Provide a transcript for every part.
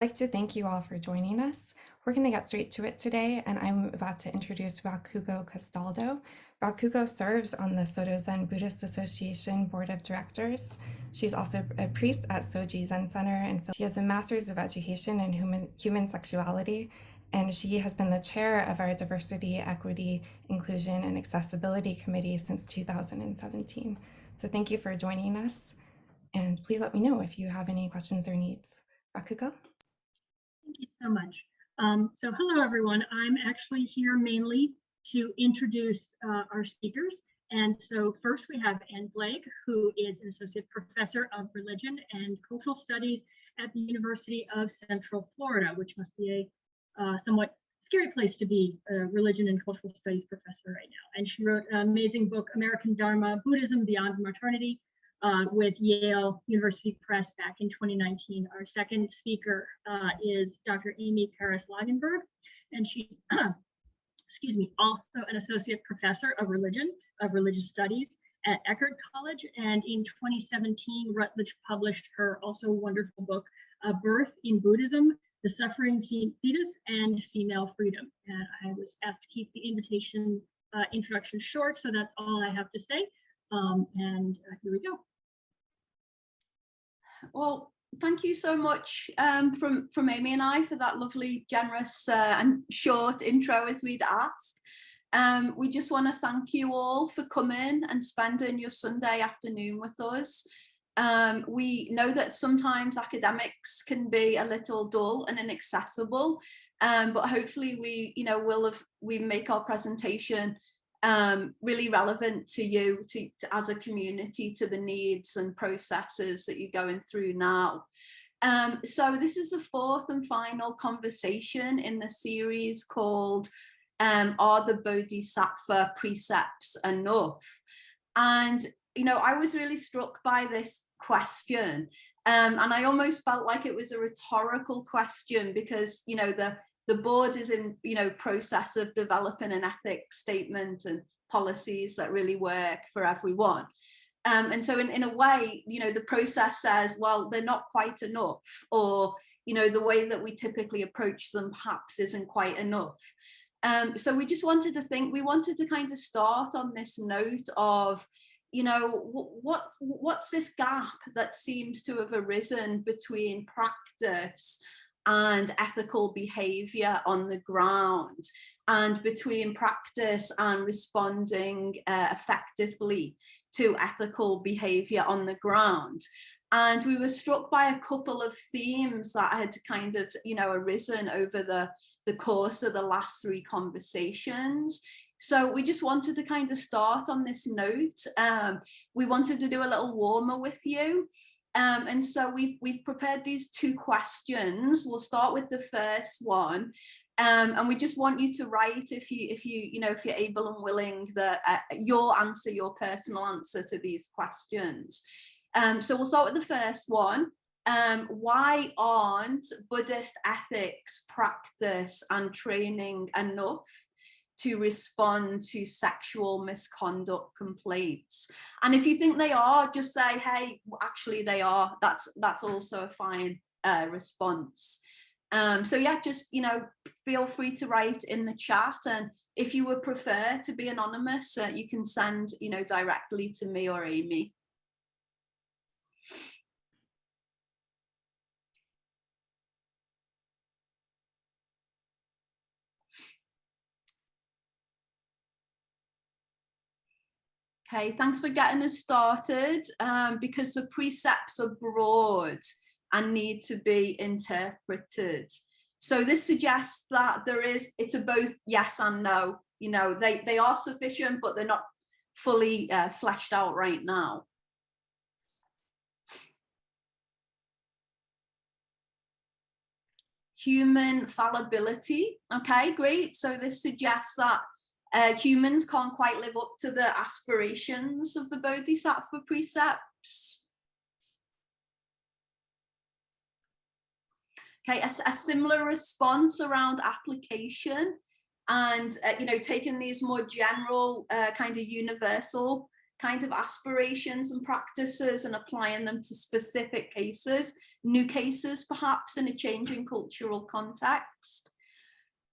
I'd like to thank you all for joining us. We're going to get straight to it today, and I'm about to introduce Rakugo Castaldo. Rakugo serves on the Soto Zen Buddhist Association Board of Directors. She's also a priest at Soji Zen Center, and she has a Master's of Education in Human Sexuality, and she has been the chair of our Diversity, Equity, Inclusion, and Accessibility Committee since 2017. So thank you for joining us, and please let me know if you have any questions or needs. Rakugo? Thank you so much. So hello, everyone. I'm actually here mainly to introduce our speakers. And so first we have Anne Gleig, who is an associate professor of religion and cultural studies at the University of Central Florida, which must be a somewhat scary place to be a religion and cultural studies professor right now. And she wrote an amazing book, American Buddhism Beyond Maternity, with Yale University Press back in 2019. Our second speaker is Dr. Amy Paris Langenberg, and she's, excuse me, also an associate professor of religious studies at Eckerd College. And in 2017, Routledge published her also wonderful book, Birth in Buddhism, The Suffering Fetus and Female Freedom. And I was asked to keep the introduction short, so that's all I have to say. Here we go. Well, thank you so much from Amy and I for that lovely, generous and short intro as we'd asked. We just want to thank you all for coming and spending your Sunday afternoon with us. We know that sometimes academics can be a little dull and inaccessible, but hopefully we make our presentation really relevant to you as a community, to the needs and processes that you're going through now. So this is the fourth and final conversation in the series called Are the Bodhisattva Precepts Enough? And I was really struck by this question, and I almost felt like it was a rhetorical question because the board is in process of developing an ethics statement and policies that really work for everyone. And so in a way, the process says, well, they're not quite enough, or the way that we typically approach them perhaps isn't quite enough. So we just wanted to kind of start on this note of what's this gap that seems to have arisen between practice and ethical behavior on the ground, and between practice and responding effectively to ethical behavior on the ground. And we were struck by a couple of themes that had kind of arisen over the course of the last three conversations. So we just wanted to kind of start on this note. We wanted to do a little warmer with you. And so we've prepared these two questions. We'll start with the first one, and we just want you to write, if you're able and willing, your personal answer to these questions. So we'll start with the first one. Why aren't Buddhist ethics, practice, and training enough to respond to sexual misconduct complaints? And if you think they are, just say, hey, actually they are. That's also a fine response. So yeah, just feel free to write in the chat, and if you would prefer to be anonymous, you can send directly to me or Amy. Okay, thanks for getting us started, because the precepts are broad and need to be interpreted. So this suggests that it's a both yes and no. They are sufficient, but they're not fully fleshed out right now. Human fallibility. Okay, great. So this suggests that humans can't quite live up to the aspirations of the Bodhisattva precepts. Okay, a similar response around application and taking these more general kind of universal kind of aspirations and practices and applying them to specific cases, new cases perhaps in a changing cultural context.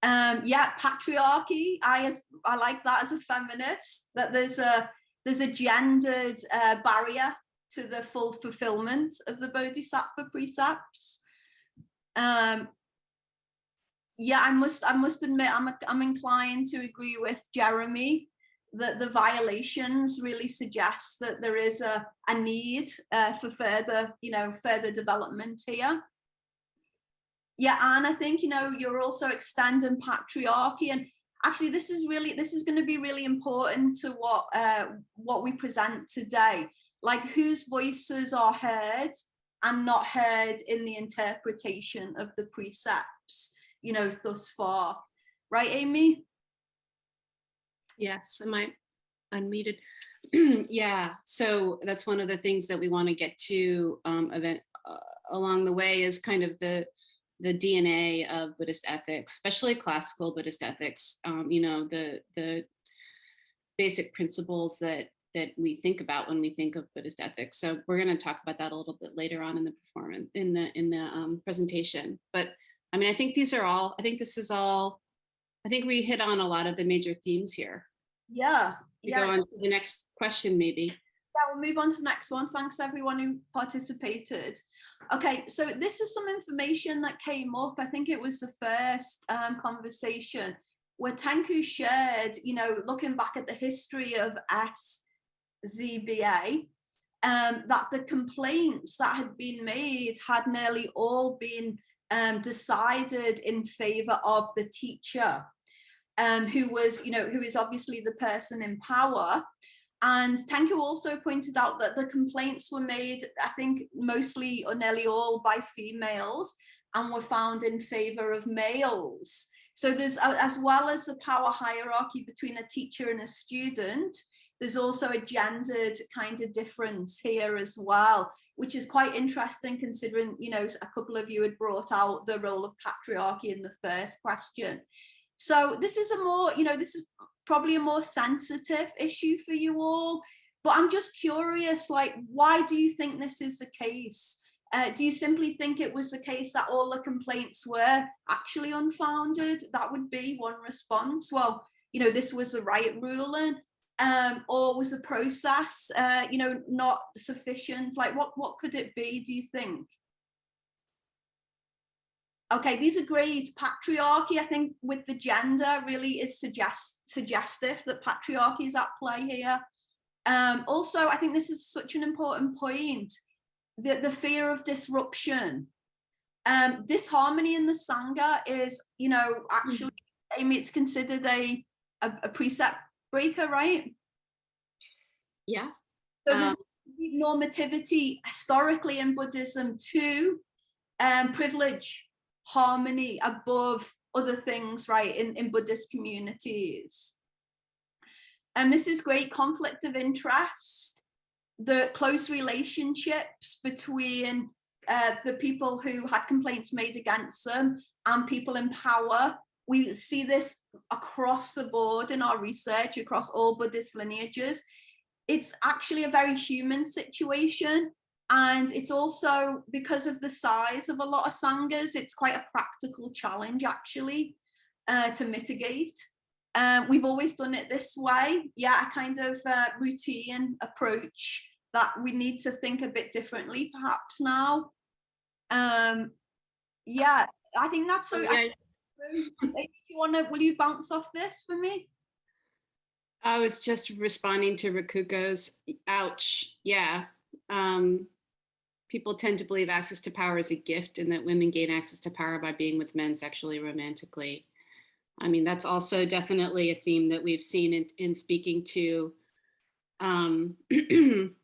Yeah, patriarchy. I like that as a feminist, that there's a gendered barrier to the full fulfillment of the Bodhisattva precepts. Yeah, I must admit, I'm inclined to agree with Jeremy that the violations really suggest that there is a need for further development here. Yeah, and I think, you're also extending patriarchy, and actually this is going to be really important to what we present today, like whose voices are heard and not heard in the interpretation of the precepts, thus far. Right, Amy? Yes, am I unmuted? Yeah, so that's one of the things that we want to get to along the way, is kind of the DNA of Buddhist ethics, especially classical Buddhist ethics, the basic principles that we think about when we think of Buddhist ethics. So we're going to talk about that a little bit later on in the performance, in the presentation. But I mean, I think we hit on a lot of the major themes here. Yeah. Go on to the next question, maybe. Yeah, we'll move on to the next one. Thanks everyone who participated. Okay, so this is some information that came up. I think it was the first conversation where Tenku shared, looking back at the history of SZBA, that the complaints that had been made had nearly all been decided in favor of the teacher, who is obviously the person in power. And Tenku also pointed out that the complaints were made, I think, mostly or nearly all by females, and were found in favor of males. So there's, as well as the power hierarchy between a teacher and a student, there's also a gendered kind of difference here as well, which is quite interesting considering, a couple of you had brought out the role of patriarchy in the first question. So this is this is probably a more sensitive issue for you all, but I'm just curious, like, why do you think this is the case? Do you simply think it was the case that all the complaints were actually unfounded? That would be one response. Well, this was the right ruling, or was the process, not sufficient? Like, what could it be, do you think? Okay, these are great. Patriarchy, I think, with the gender really is suggestive that patriarchy is at play here. Also, I think this is such an important point, the fear of disruption. Disharmony in the Sangha is, actually, Amy, it's considered a precept breaker, right? Yeah. So there's normativity historically in Buddhism to privilege harmony above other things, right, in Buddhist communities. And this is great conflict of interest, the close relationships between the people who had complaints made against them and people in power. We see this across the board in our research, across all Buddhist lineages. It's actually a very human situation. And it's also, because of the size of a lot of sanghas, it's quite a practical challenge, actually, to mitigate. We've always done it this way. Yeah, a kind of routine approach that we need to think a bit differently, perhaps now. Yeah, I think that's so. Yeah. Will you bounce off this for me? I was just responding to Rakugo's ouch. Yeah. People tend to believe access to power is a gift and that women gain access to power by being with men sexually, romantically. I mean, that's also definitely a theme that we've seen in speaking to in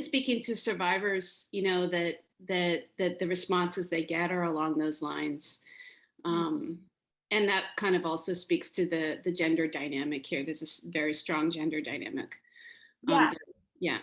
speaking to survivors, that the responses they get are along those lines. And that kind of also speaks to the gender dynamic here. There's a very strong gender dynamic. Yeah. Yeah.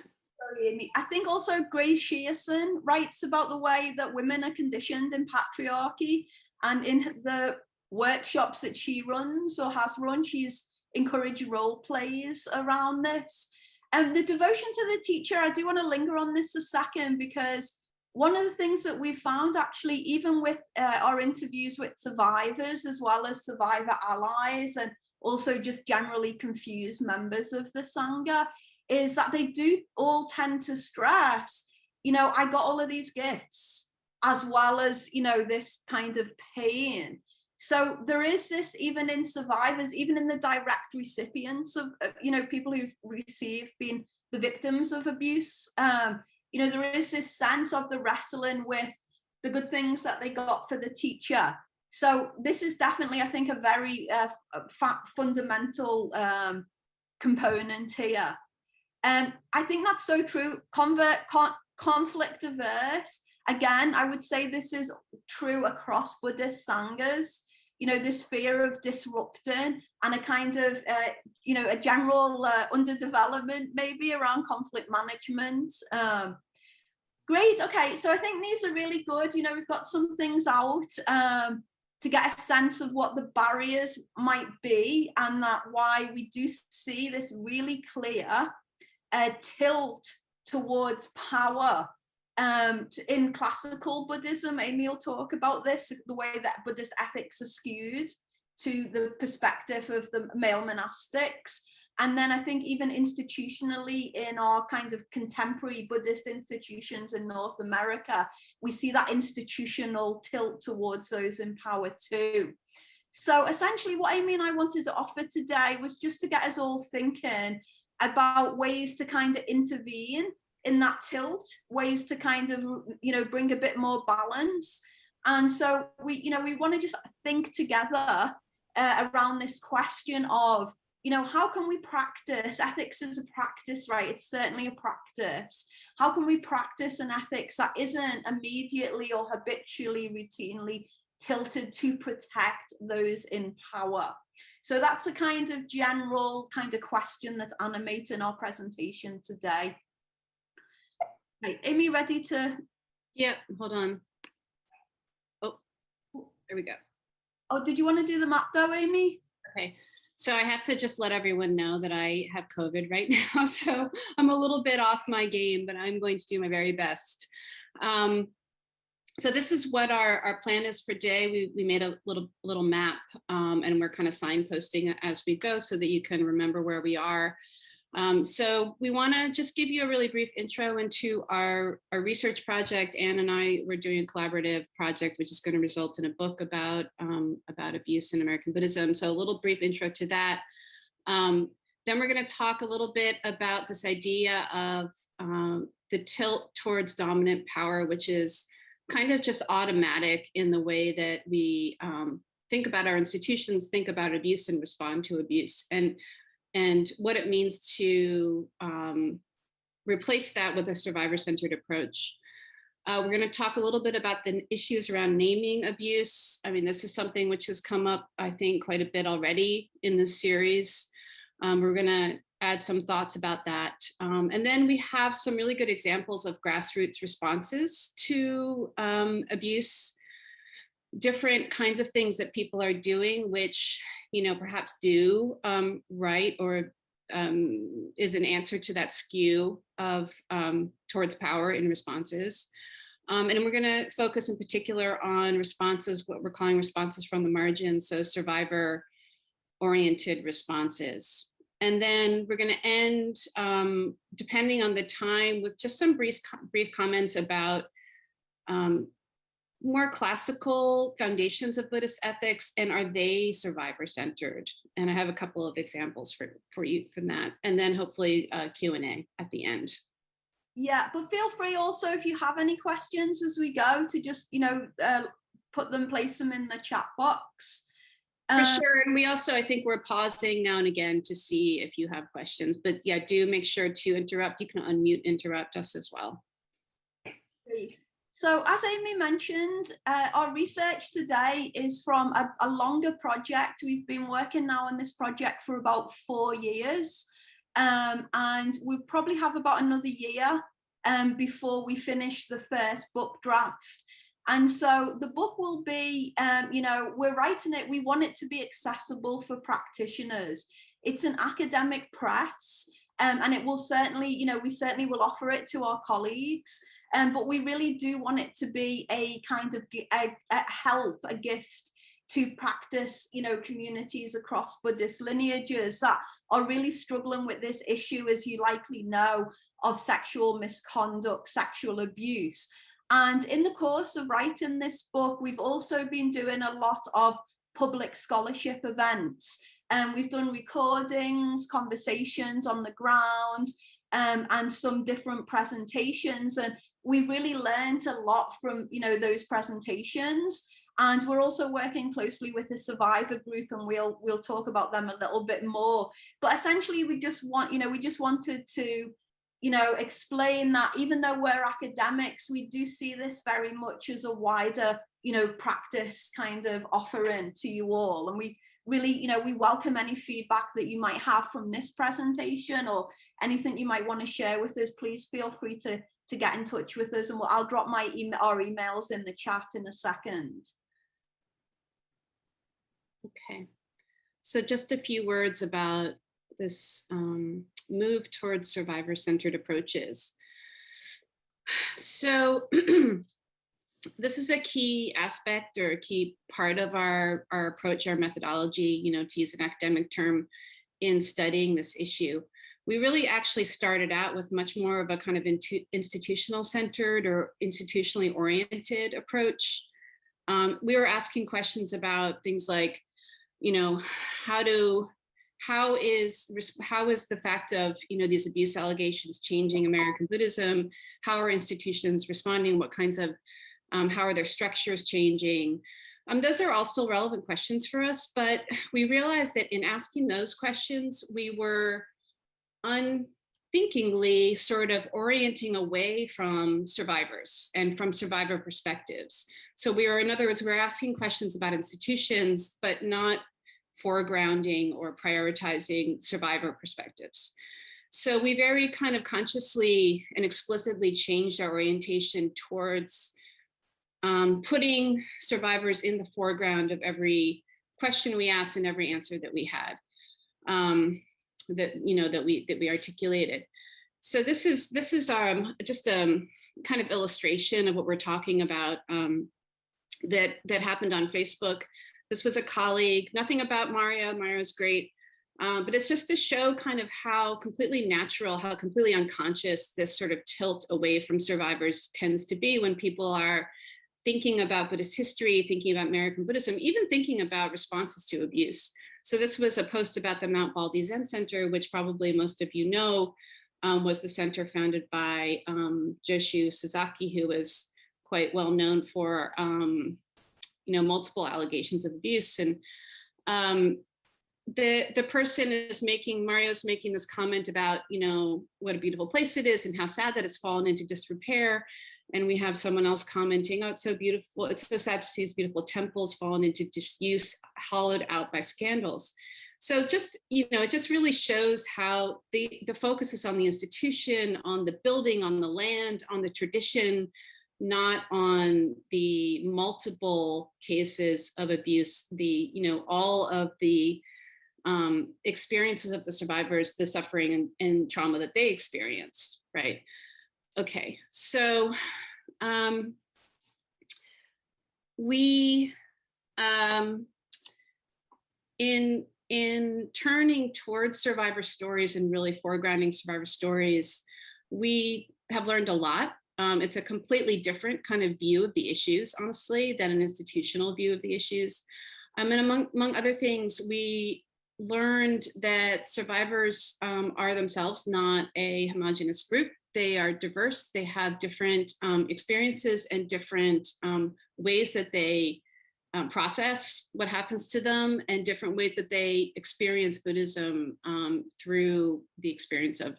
I think also Grace Shearson writes about the way that women are conditioned in patriarchy, and in the workshops that she runs or has run, she's encouraged role plays around this. The devotion to the teacher, I do want to linger on this a second, because one of the things that we found actually, even with our interviews with survivors, as well as survivor allies, and also just generally confused members of the Sangha, is that they do all tend to stress, I got all of these gifts, as well as, this kind of pain. So there is this, even in survivors, even in the direct recipients of, people who've been the victims of abuse, there is this sense of the wrestling with the good things that they got for the teacher. So this is definitely, I think, a very fundamental component here. I think that's so true. Conflict averse. Again, I would say this is true across Buddhist Sanghas. This fear of disrupting, and a kind of, a general underdevelopment maybe around conflict management. Great. Okay, so I think these are really good. We've got some things out to get a sense of what the barriers might be, and that why we do see this really clear tilt towards power. In classical Buddhism, Amy will talk about this, the way that Buddhist ethics are skewed to the perspective of the male monastics. And then I think even institutionally in our kind of contemporary Buddhist institutions in North America, we see that institutional tilt towards those in power too. So essentially what Amy and I wanted to offer today was just to get us all thinking about ways to kind of intervene in that tilt, ways to kind of, bring a bit more balance. And so we want to just think together around this question of, how can we practice ethics as a practice, right? It's certainly a practice. How can we practice an ethics that isn't immediately or habitually, routinely tilted to protect those in power? So that's a kind of general kind of question that's animating our presentation today. Right, Amy, ready to? Yeah, hold on. Oh, there we go. Oh, did you want to do the map though, Amy? Okay, so I have to just let everyone know that I have COVID right now, so I'm a little bit off my game, but I'm going to do my very best. So this is what our plan is for today. We made a little map, and we're kind of signposting as we go so that you can remember where we are. So we want to just give you a really brief intro into our research project. Anne and I were doing a collaborative project, which is going to result in a book about abuse in American Buddhism. So a little brief intro to that. Then we're going to talk a little bit about this idea of the tilt towards dominant power, which is kind of just automatic in the way that we think about our institutions, think about abuse and respond to abuse. And what it means to replace that with a survivor-centered approach. We're going to talk a little bit about the issues around naming abuse. I mean, this is something which has come up, I think, quite a bit already in this series. We're going to add some thoughts about that. And then we have some really good examples of grassroots responses to abuse, different kinds of things that people are doing, which perhaps do right, or is an answer to that skew of towards power in responses. And we're going to focus in particular on responses, what we're calling responses from the margins, so survivor-oriented responses. And then we're going to end, depending on the time, with just some brief comments about more classical foundations of Buddhist ethics, and are they survivor-centered? And I have a couple of examples for you from that, and then hopefully Q&A at the end. Yeah, but feel free also, if you have any questions as we go, to just place them in the chat box. For sure, and we also, I think we're pausing now and again to see if you have questions, but yeah, do make sure to interrupt. You can unmute, interrupt us as well. Great. So as Amy mentioned, our research today is from a longer project. We've been working now on this project for about 4 years, and we probably have about another year before we finish the first book draft. And so the book will be, we're writing it, we want it to be accessible for practitioners. It's an academic press. And it will certainly, we certainly will offer it to our colleagues. But we really do want it to be a kind of a help, a gift to practice, communities across Buddhist lineages that are really struggling with this issue, as you likely know, of sexual misconduct, sexual abuse. And in the course of writing this book, we've also been doing a lot of public scholarship events. And we've done recordings, conversations on the ground, and some different presentations. And we really learned a lot from, those presentations. And we're also working closely with a survivor group, and we'll talk about them a little bit more. But essentially, we just wanted to, explain that even though we're academics, we do see this very much as a wider, practice kind of offering to you all. And we really, we welcome any feedback that you might have from this presentation, or anything you might want to share with us. Please feel free to get in touch with us, and I'll drop our emails in the chat in a second. Okay, so just a few words about this move towards survivor-centered approaches. So this is a key aspect, or a key part of our approach, our methodology, to use an academic term, in studying this issue. We really actually started out with much more of a kind of institutional centered or institutionally oriented approach. We were asking questions about things like, how is the fact of, these abuse allegations changing American Buddhism? How are institutions responding? What kinds of, how are their structures changing? Those are all still relevant questions for us, but we realized that in asking those questions, we were unthinkingly sort of orienting away from survivors and from survivor perspectives. So in other words, we're asking questions about institutions, but not foregrounding or prioritizing survivor perspectives. So we very kind of consciously and explicitly changed our orientation towards putting survivors in the foreground of every question we asked and every answer that we had, that we articulated. So this is just a kind of illustration of what we're talking about, that happened on Facebook. This was a colleague, nothing about Mario. Mario's great. But it's just to show kind of how completely natural, how completely unconscious this sort of tilt away from survivors tends to be when people are thinking about Buddhist history, thinking about American Buddhism, even thinking about responses to abuse. So this was a post about the Mount Baldy Zen Center, which probably most of you know, was the center founded by Joshu Sasaki, who was quite well known for multiple allegations of abuse. And the person is Mario's making this comment about, what a beautiful place it is and how sad that it's fallen into disrepair. And we have someone else commenting, oh, it's so beautiful. It's so sad to see these beautiful temples fallen into disuse, hollowed out by scandals. So just, it just really shows how the focus is on the institution, on the building, on the land, on the tradition, not on the multiple cases of abuse, all of the experiences of the survivors, the suffering and trauma that they experienced, right? Okay, so we, in turning towards survivor stories and really foregrounding survivor stories, we have learned a lot. It's a completely different kind of view of the issues, honestly, than an institutional view of the issues. And among other things, we learned that survivors are themselves not a homogeneous group. They are diverse. They have different experiences and different ways that they process what happens to them, and different ways that they experience Buddhism through the experience of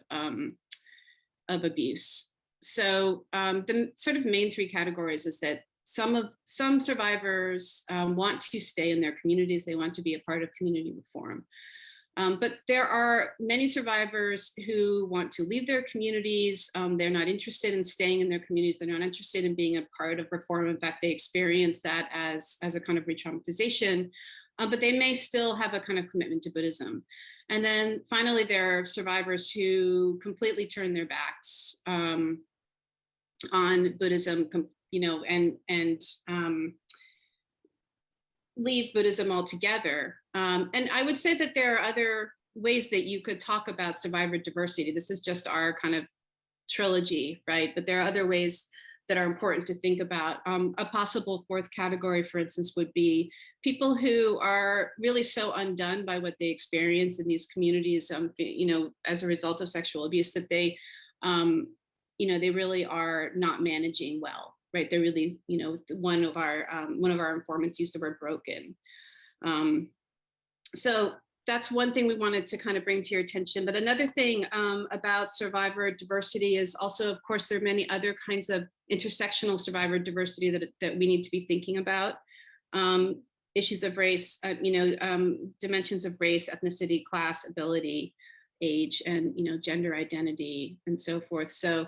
abuse. So the sort of main three categories is that some survivors want to stay in their communities. They want to be a part of community reform. But there are many survivors who want to leave their communities. They're not interested in staying in their communities. They're not interested in being a part of reform. In fact, they experience that as a kind of re-traumatization. but they may still have a kind of commitment to Buddhism. And then finally, there are survivors who completely turn their backs on Buddhism, and leave Buddhism altogether. And I would say that there are other ways that you could talk about survivor diversity. This is just our kind of trilogy, right? But there are other ways that are important to think about. A possible fourth category, for instance, would be people who are really so undone by what they experience in these communities, as a result of sexual abuse, that they really are not managing well, right? They're really, one of our informants used the word broken. So that's one thing we wanted to kind of bring to your attention. But another thing about survivor diversity is also, of course, there are many other kinds of intersectional survivor diversity that we need to be thinking about. Issues of race, dimensions of race, ethnicity, class, ability, age, and gender identity, and so forth. So,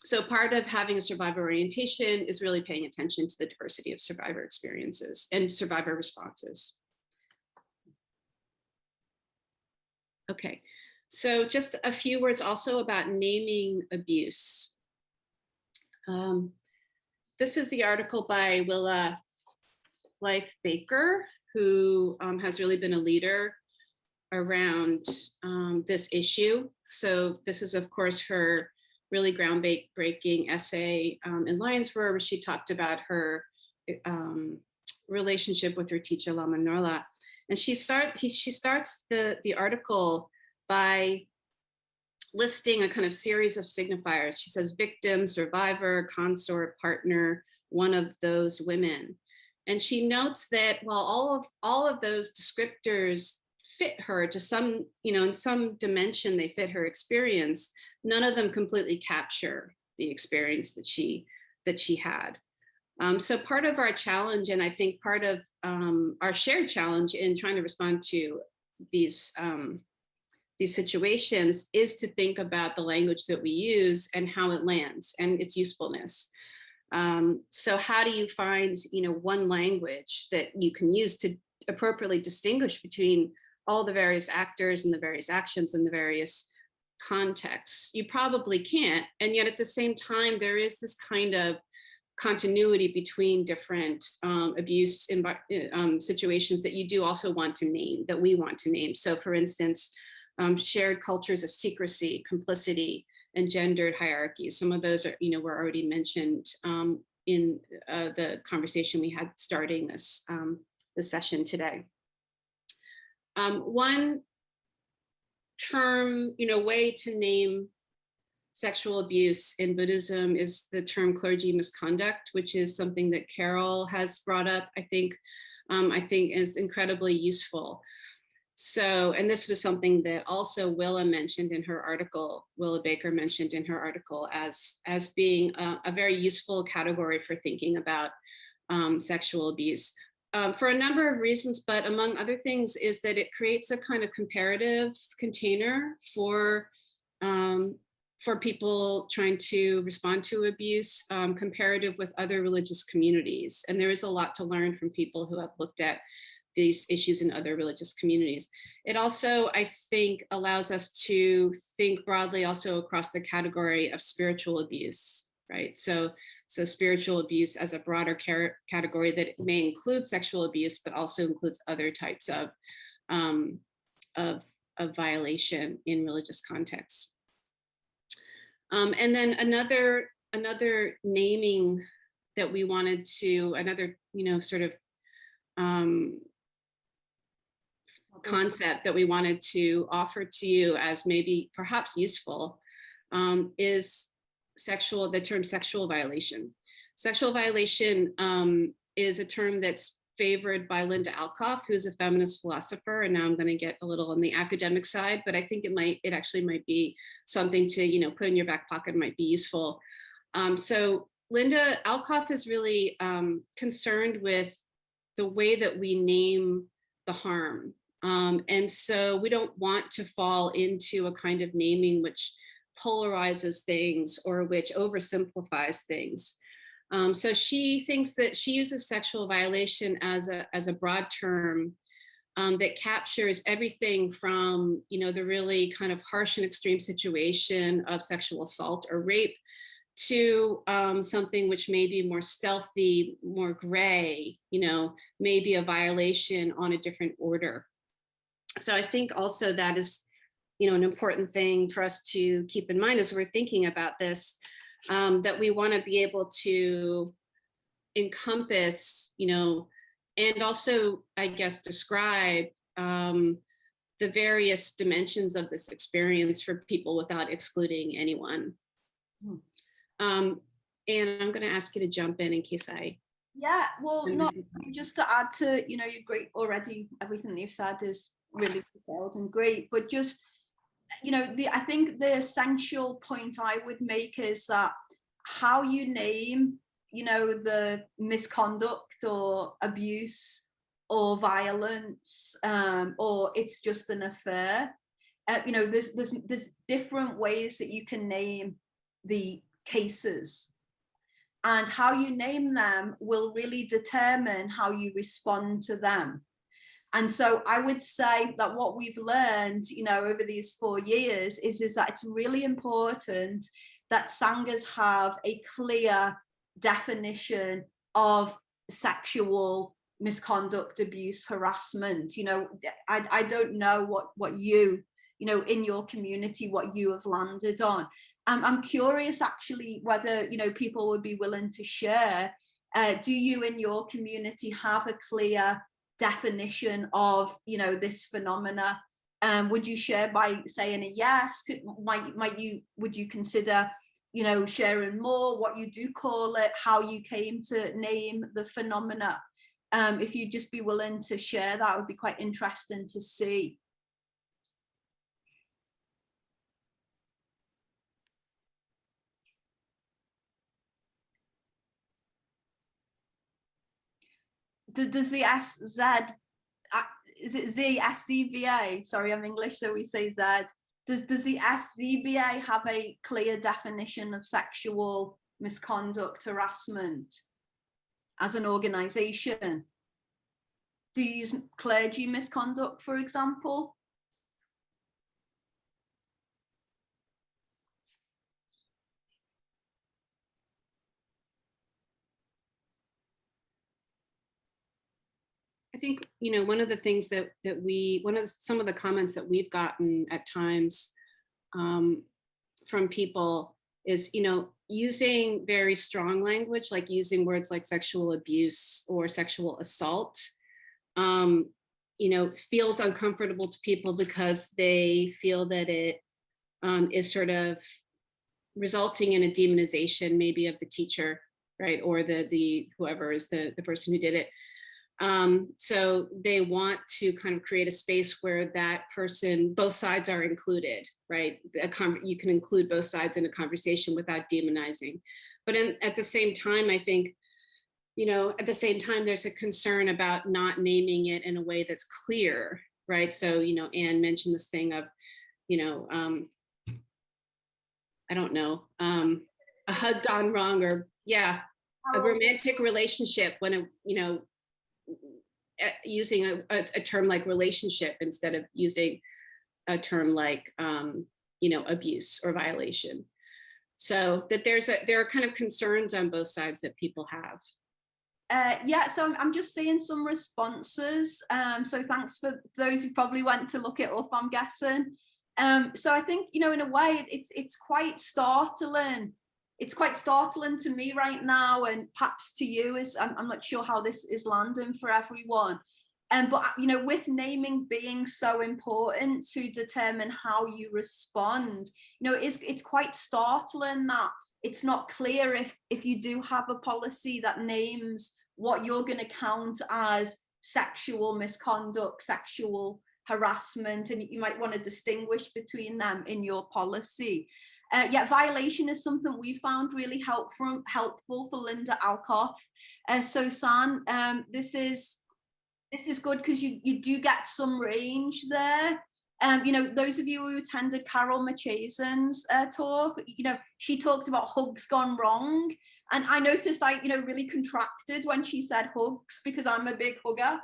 so part of having a survivor orientation is really paying attention to the diversity of survivor experiences and survivor responses. Okay, so just a few words also about naming abuse. This is the article by Willa Blythe Baker, who has really been a leader around this issue. So this is, of course, her really groundbreaking essay in Langenberg, where she talked about her relationship with her teacher, Lama Norla. And she starts the article by listing a kind of series of signifiers. She says victim, survivor, consort, partner, one of those women. And she notes that while all of those descriptors fit her to some, in some dimension, they fit her experience, none of them completely capture the experience that she had. So part of our challenge, and I think part of our shared challenge in trying to respond to these situations, is to think about the language that we use and how it lands and its usefulness. So how do you find, one language that you can use to appropriately distinguish between all the various actors and the various actions and the various contexts? You probably can't. And yet at the same time, there is this kind of continuity between different abuse situations that you do also want to name, that we want to name. So for instance, shared cultures of secrecy, complicity, and gendered hierarchies. Some of those are, were already mentioned in the conversation we had starting this session today. One term, way to name sexual abuse in Buddhism is the term clergy misconduct, which is something that Carol has brought up, I think is incredibly useful. So, and this was something that also Willa mentioned in her article, Willa Baker mentioned in her article as being a very useful category for thinking about sexual abuse. For a number of reasons, but among other things is that it creates a kind of comparative container for people trying to respond to abuse, comparative with other religious communities. And there is a lot to learn from people who have looked at these issues in other religious communities. It also, I think, allows us to think broadly also across the category of spiritual abuse, right? So spiritual abuse as a broader category that may include sexual abuse, but also includes other types of violation in religious contexts. And then another naming that we wanted to, sort of concept that we wanted to offer to you as maybe perhaps useful is the term sexual violation. Sexual violation is a term that's favored by Linda Alcoff, who's a feminist philosopher. And now I'm going to get a little on the academic side, but I think it actually might be something to, put in your back pocket, might be useful. So Linda Alcoff is really concerned with the way that we name the harm. And so we don't want to fall into a kind of naming which polarizes things or which oversimplifies things. So she thinks that she uses sexual violation as a broad term that captures everything from, the really kind of harsh and extreme situation of sexual assault or rape to something which may be more stealthy, more gray, maybe a violation on a different order. So I think also that is, an important thing for us to keep in mind as we're thinking about this, that we want to be able to encompass, and also, I guess, describe the various dimensions of this experience for people without excluding anyone. And I'm going to ask you to jump in case I. Yeah, well, no, just to add to, you're great already. Everything you've said is really detailed and great, but just, I think the essential point I would make is that how you name, the misconduct or abuse or violence, or it's just an affair. There's different ways that you can name the cases, and how you name them will really determine how you respond to them. And so I would say that what we've learned, over these 4 years is that it's really important that Sanghas have a clear definition of sexual misconduct, abuse, harassment. I don't know what you, in your community, what you have landed on. I'm curious actually whether, people would be willing to share. Do you in your community have a clear definition of, this phenomena? Would you share by saying a yes? Would you consider, sharing more, what you do call it, how you came to name the phenomena? If you'd just be willing to share, that would be quite interesting to see. Does the SZ, is it the SZBA? Sorry, I'm English, so we say Z. Does the SZBA have a clear definition of sexual misconduct, harassment as an organisation? Do you use clergy misconduct, for example? I think, one of the things that some of the comments that we've gotten at times from people is, using very strong language, like using words like sexual abuse or sexual assault, feels uncomfortable to people because they feel that it is sort of resulting in a demonization maybe of the teacher, right? Or the whoever is the person who did it. So they want to kind of create a space where that person, both sides are included, right? You can include both sides in a conversation without demonizing. But at the same time, I think, there's a concern about not naming it in a way that's clear, right? So, Anne mentioned this thing of, I don't know, a hug gone wrong, or a romantic relationship when, using a term like relationship instead of using a term like, abuse or violation. So that there are kind of concerns on both sides that people have. So I'm just seeing some responses. So thanks for those who probably went to look it up, I'm guessing. So I think, in a way, it's quite startling. It's quite startling to me right now, and perhaps to you. I'm not sure how this is landing for everyone. But with naming being so important to determine how you respond, it's quite startling that it's not clear if you do have a policy that names what you're going to count as sexual misconduct, sexual harassment, and you might want to distinguish between them in your policy. Violation is something we found really helpful for Linda Alcoff. So San, this is good because you do get some range there. You know, those of you who attended Carol Machesan's talk, you know, she talked about hugs gone wrong. And I noticed I, you know, really contracted when she said hugs, because I'm a big hugger.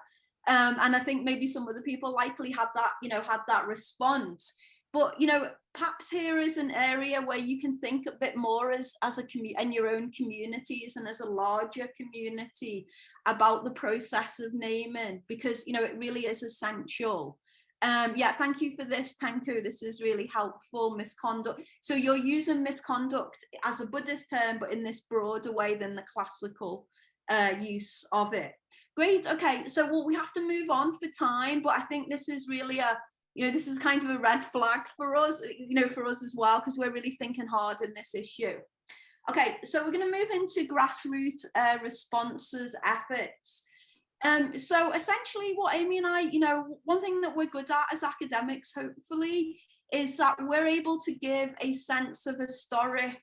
And I think maybe some other people likely had that, you know, had that response. But, you know, perhaps here is an area where you can think a bit more as a community, in your own communities and as a larger community, about the process of naming, because, you know, it really is essential. Yeah, thank you for this, Tanku. This is really helpful. Misconduct. So you're using misconduct as a Buddhist term, but in this broader way than the classical use of it. Great. Okay, so well, we have to move on for time, but I think this is really a, you know, this is kind of a red flag for us, you know, for us as well, because we're really thinking hard in this issue. Okay, so we're going to move into grassroots responses, efforts. So essentially what Amy and I, you know, one thing that we're good at as academics, hopefully, is that we're able to give a sense of historic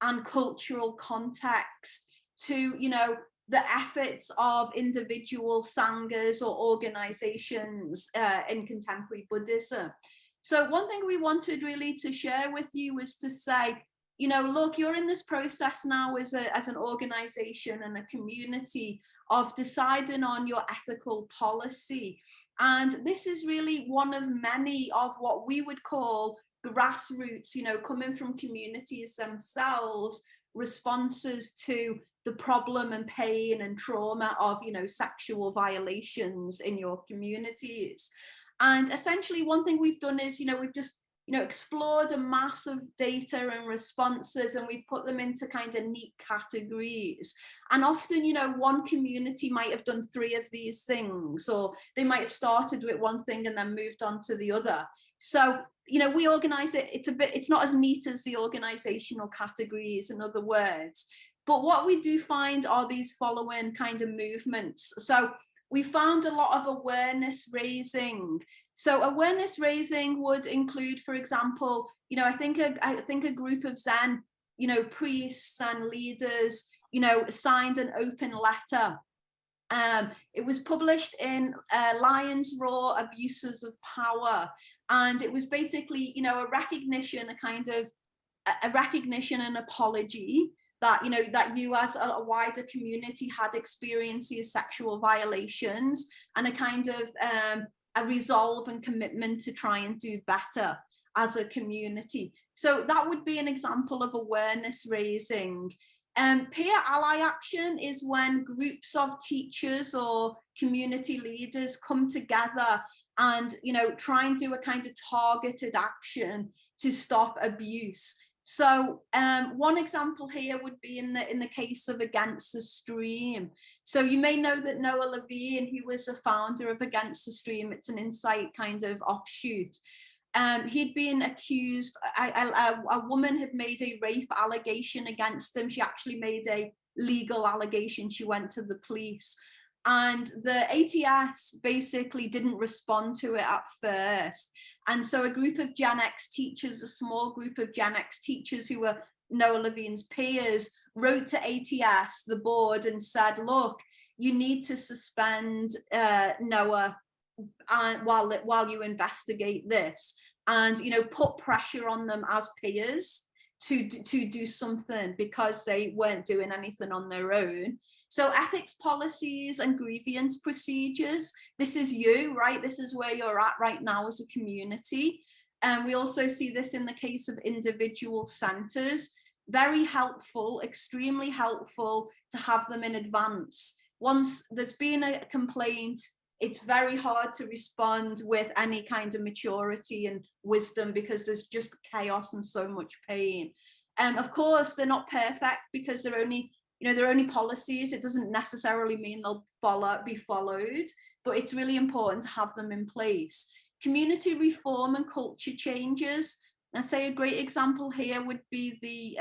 and cultural context to, you know, the efforts of individual sanghas or organizations in contemporary Buddhism. So one thing we wanted really to share with you was to say, you know, look, you're in this process now as an organization and a community of deciding on your ethical policy. And this is really one of many of what we would call grassroots, you know, coming from communities themselves, responses to the problem and pain and trauma of, you know, sexual violations in your communities. And essentially one thing we've done is, you know, we've just, you know, explored a mass of data and responses, and we put them into kind of neat categories. And often, you know, one community might have done 3 of these things, or they might have started with one thing and then moved on to the other. So, you know, we organize it, it's not as neat as the organizational categories, in other words. But what we do find are these following kind of movements. So we found a lot of awareness raising. So awareness raising would include, for example, you know, I think a group of Zen, you know, priests and leaders, you know, signed an open letter. It was published in Lyons Raw Abuses of Power, and it was basically, you know, a recognition, a kind of a recognition and apology that, you know, that you as a wider community had experienced these sexual violations, and a kind of a resolve and commitment to try and do better as a community. So that would be an example of awareness raising. Peer ally action is when groups of teachers or community leaders come together and, you know, try and do a kind of targeted action to stop abuse. So one example here would be in the case of Against the Stream. So you may know that Noah Levine, he was a founder of Against the Stream. It's an Insight kind of offshoot. He'd been accused, a woman had made a rape allegation against him. She actually made a legal allegation. She went to the police. And the ATS basically didn't respond to it at first. And so a group of Gen X teachers, a small group of Gen X teachers who were Noah Levine's peers, wrote to ATS, the board, and said, look, you need to suspend Noah while you investigate this, and, you know, put pressure on them as peers to do something, because they weren't doing anything on their own. So ethics policies and grievance procedures, this is you, right? This is where you're at right now as a community. And we also see this in the case of individual centers. Very helpful, extremely helpful to have them in advance. Once there's been a complaint, it's very hard to respond with any kind of maturity and wisdom, because there's just chaos and so much pain. Of course, they're not perfect, because they're only, you know, they're only policies. It doesn't necessarily mean they'll be followed, but it's really important to have them in place. Community reform and culture changes. I'd say a great example here would be the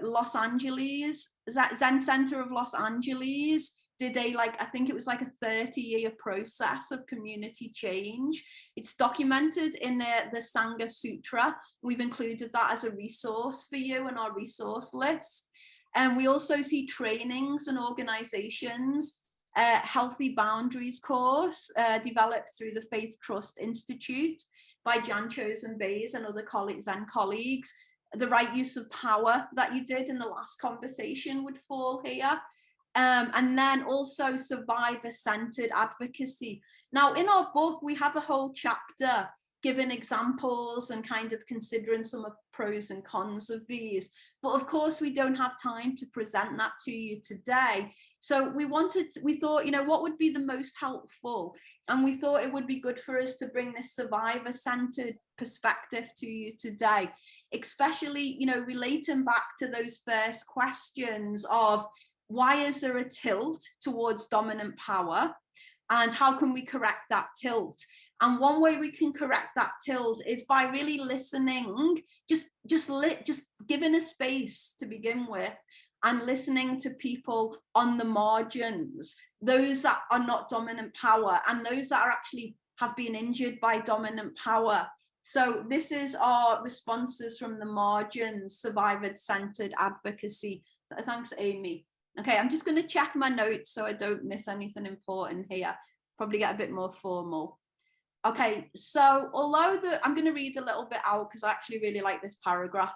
Los Angeles, Zen Center of Los Angeles did I think it was like a 30-year process of community change. It's documented in the Sangha Sutra. We've included that as a resource for you in our resource list. And we also see trainings and organizations Healthy Boundaries course developed through the Faith Trust Institute by Jan Chosen Bays and other colleagues. The right use of power that you did in the last conversation would fall here. And then also survivor-centered advocacy. Now, in our book, we have a whole chapter giving examples and kind of considering some of pros and cons of these. But of course, we don't have time to present that to you today. So we thought, you know, what would be the most helpful? And we thought it would be good for us to bring this survivor-centered perspective to you today, especially, you know, relating back to those first questions of why is there a tilt towards dominant power? And how can we correct that tilt? And one way we can correct that tilt is by really listening, just giving a space to begin with, and listening to people on the margins, those that are not dominant power and those that are actually have been injured by dominant power. So this is our responses from the margins, survivor-centered advocacy. Thanks, Amy. Okay, I'm just going to check my notes so I don't miss anything important here. Probably get a bit more formal. Okay, so I'm going to read a little bit out because I actually really like this paragraph.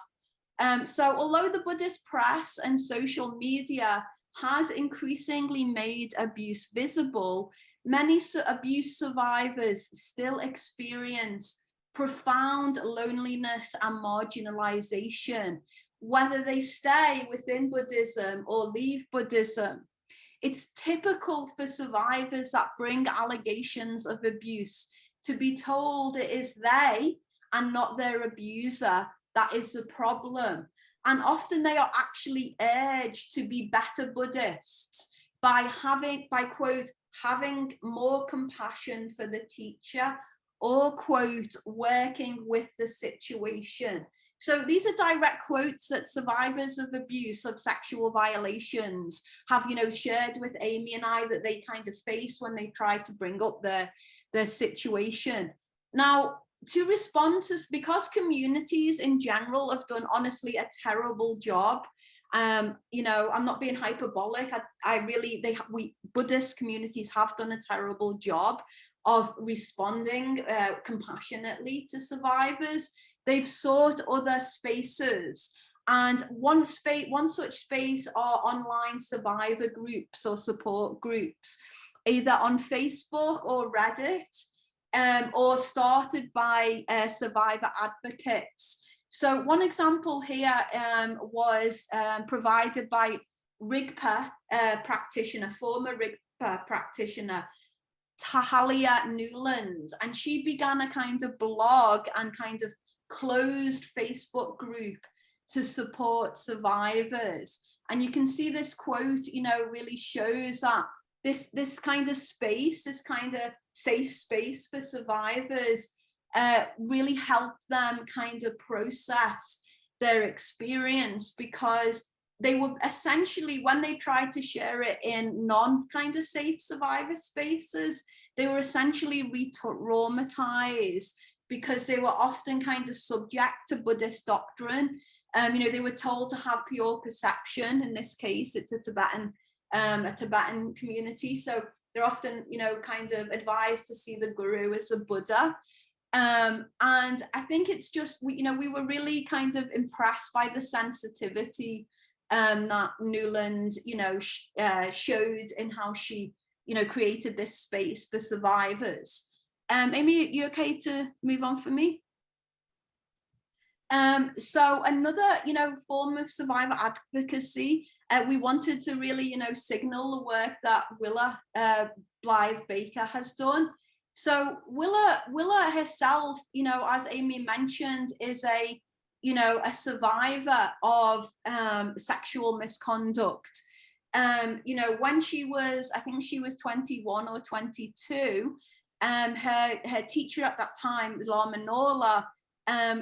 So although the Buddhist press and social media has increasingly made abuse visible, many abuse survivors still experience profound loneliness and marginalization, whether they stay within Buddhism or leave Buddhism. It's typical for survivors that bring allegations of abuse to be told it is they and not their abuser that is the problem. And often they are actually urged to be better Buddhists by quote, having more compassion for the teacher, or quote, working with the situation. So these are direct quotes that survivors of abuse, of sexual violations have, you know, shared with Amy and I that they kind of faced when they tried to bring up their situation. Now, to respond to, because communities in general have done honestly a terrible job. You know, I'm not being hyperbolic. Buddhist communities have done a terrible job of responding compassionately to survivors. They've sought other spaces. And one such space are online survivor groups or support groups, either on Facebook or Reddit, or started by survivor advocates. So one example here was provided by Rigpa practitioner, former Rigpa practitioner, Tahalia Newland, and she began a kind of blog and kind of closed Facebook group to support survivors. And you can see this quote, you know, really shows that this kind of space, this kind of safe space for survivors really helped them kind of process their experience, because they were essentially, when they tried to share it in non-kind of safe survivor spaces, they were essentially re-traumatized, because they were often kind of subject to Buddhist doctrine. You know, they were told to have pure perception. In this case, it's a Tibetan community. So they're often, you know, kind of advised to see the guru as a Buddha. And I think it's just, we were really kind of impressed by the sensitivity that Newland, you know, showed in how she, you know, created this space for survivors. Amy, you okay to move on for me? So another, you know, form of survivor advocacy, we wanted to really, you know, signal the work that Willa Blythe Baker has done. So Willa herself, you know, as Amy mentioned, is a survivor of sexual misconduct. You know, when she was, I think she was 21 or 22, her teacher at that time, Lama Nola,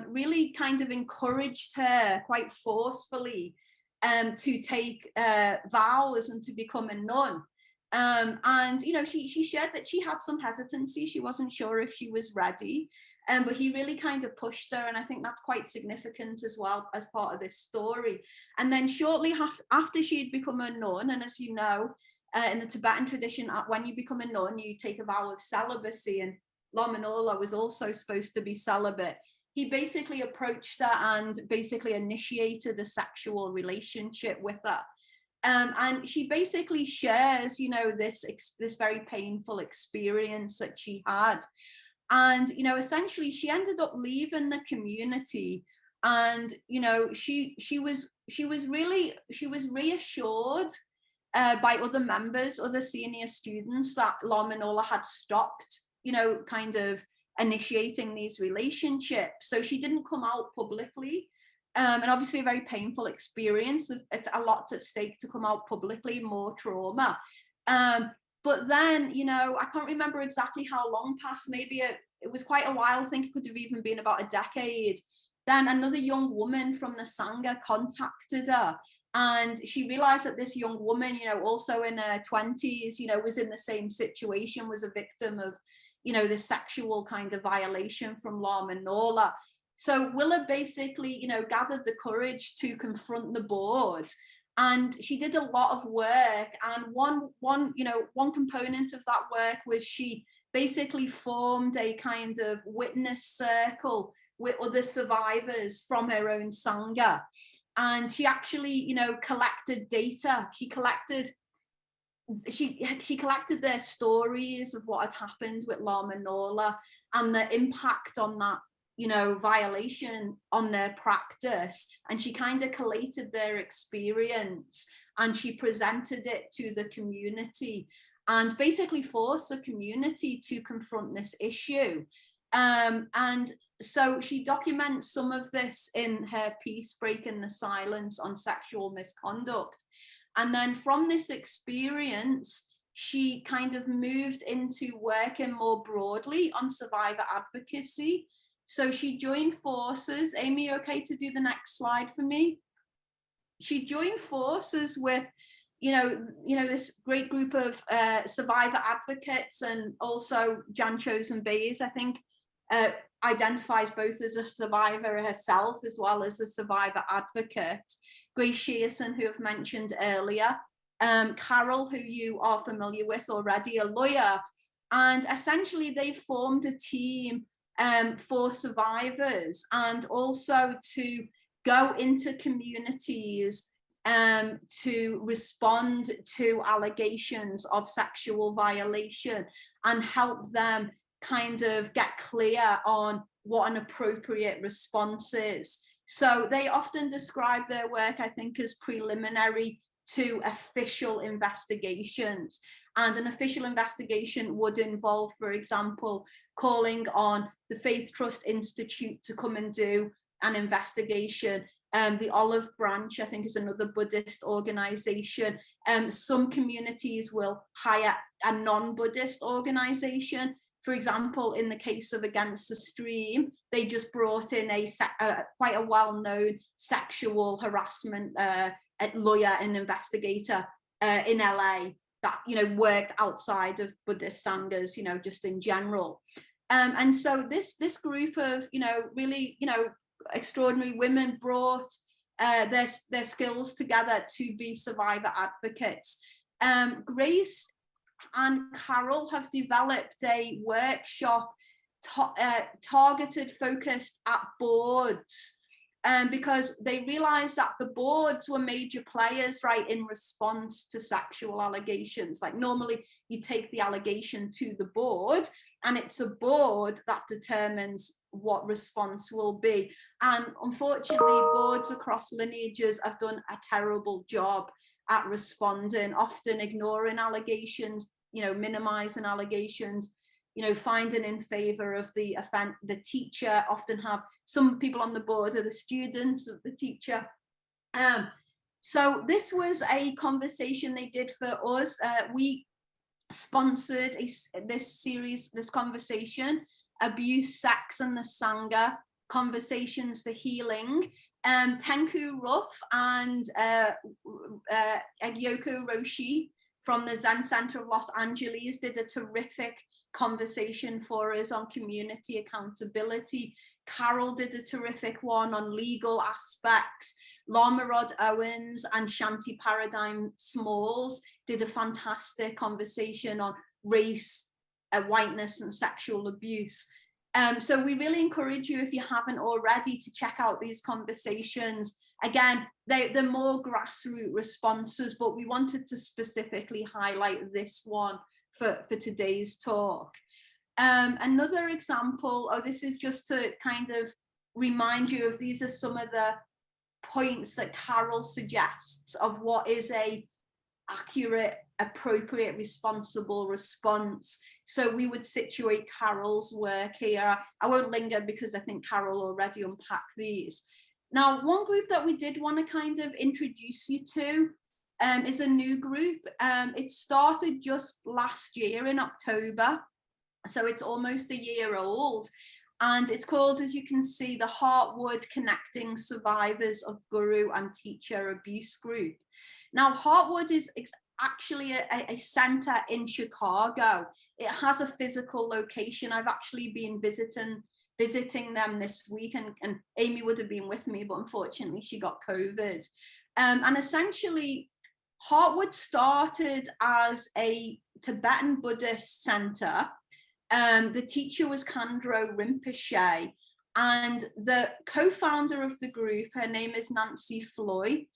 really kind of encouraged her quite forcefully to take vows and to become a nun. And, you know, she shared that she had some hesitancy. She wasn't sure if she was ready, but he really kind of pushed her. And I think that's quite significant as well as part of this story. And then shortly after she'd become a nun, and as you know, in the Tibetan tradition, when you become a nun, you take a vow of celibacy, and Lama Nola was also supposed to be celibate. He basically approached her and basically initiated a sexual relationship with her. And she basically shares, you know, this very painful experience that she had. And, you know, essentially she ended up leaving the community. And, you know, she was reassured by other members, other senior students, that Lama Nola had stopped, you know, kind of initiating these relationships. So she didn't come out publicly. And obviously a very painful experience. It's a lot at stake to come out publicly, more trauma. But then, you know, I can't remember exactly how long passed, maybe it was quite a while. I think it could have even been about a decade. Then another young woman from the Sangha contacted her, and she realized that this young woman, you know, also in her 20s, you know, was in the same situation, was a victim of, you know, this sexual kind of violation from Lama Nola. So Willa basically, you know, gathered the courage to confront the board, and she did a lot of work. And one component of that work was she basically formed a kind of witness circle with other survivors from her own Sangha. And she actually, you know, collected data. She collected their stories of what had happened with Lama Nola and the impact on that, you know, violation on their practice. And she kind of collated their experience and she presented it to the community and basically forced the community to confront this issue. And so she documents some of this in her piece, Breaking the Silence on Sexual Misconduct. And then from this experience, she kind of moved into working more broadly on survivor advocacy. So she joined forces. Amy, okay to do the next slide for me? She joined forces with, you know, this great group of survivor advocates, and also Jan Chosen Bays, I think, identifies both as a survivor herself as well as a survivor advocate. Grace Shearson, who I've mentioned earlier, Carol, who you are familiar with already, a lawyer, and essentially they formed a team for survivors, and also to go into communities to respond to allegations of sexual violation and help them kind of get clear on what an appropriate response is. So they often describe their work, I think, as preliminary to official investigations. And an official investigation would involve, for example, calling on the Faith Trust Institute to come and do an investigation. The Olive Branch, I think, is another Buddhist organization. Some communities will hire a non-Buddhist organization. For example, in the case of Against the Stream, they just brought in quite a well-known sexual harassment lawyer and investigator in LA that, you know, worked outside of Buddhist Sanghas, you know, just in general. And so this group of, you know, really, you know, extraordinary women brought their skills together to be survivor advocates. Grace and Carol have developed a workshop targeted, focused at boards, because they realized that the boards were major players, right, in response to sexual allegations. Like normally you take the allegation to the board and it's a board that determines what response will be. And unfortunately, boards across lineages have done a terrible job at responding, often ignoring allegations, you know, minimizing allegations, you know, finding in favor of the teacher. Often have some people on the board are the students of the teacher. So this was a conversation they did for us. We sponsored this conversation, Abuse, Sex and the Sangha, Conversations for Healing. Tenku Ruff and Yoko Roshi from the Zen Center of Los Angeles did a terrific conversation for us on community accountability. Carol did a terrific one on legal aspects. Lama Rod Owens and Shanti Paradigm Smalls did a fantastic conversation on race, whiteness and sexual abuse. So we really encourage you, if you haven't already, to check out these conversations. Again, they're more grassroots responses, but we wanted to specifically highlight this one for today's talk. Another example, this is just to kind of remind you of, these are some of the points that Carol suggests of what is a accurate, appropriate, responsible response. So we would situate Carol's work here. I won't linger because I think Carol already unpacked these. Now, one group that we did want to kind of introduce you to is a new group. It started just last year in October, so it's almost a year old. And it's called, as you can see, the Heartwood Connecting Survivors of Guru and Teacher Abuse Group. Now, Heartwood is actually a center in Chicago. It has a physical location. I've actually been visiting them this week, and Amy would have been with me, but unfortunately she got COVID. And essentially, Heartwood started as a Tibetan Buddhist center. The teacher was Khandro Rinpoche, and the co-founder of the group, her name is Nancy Floy,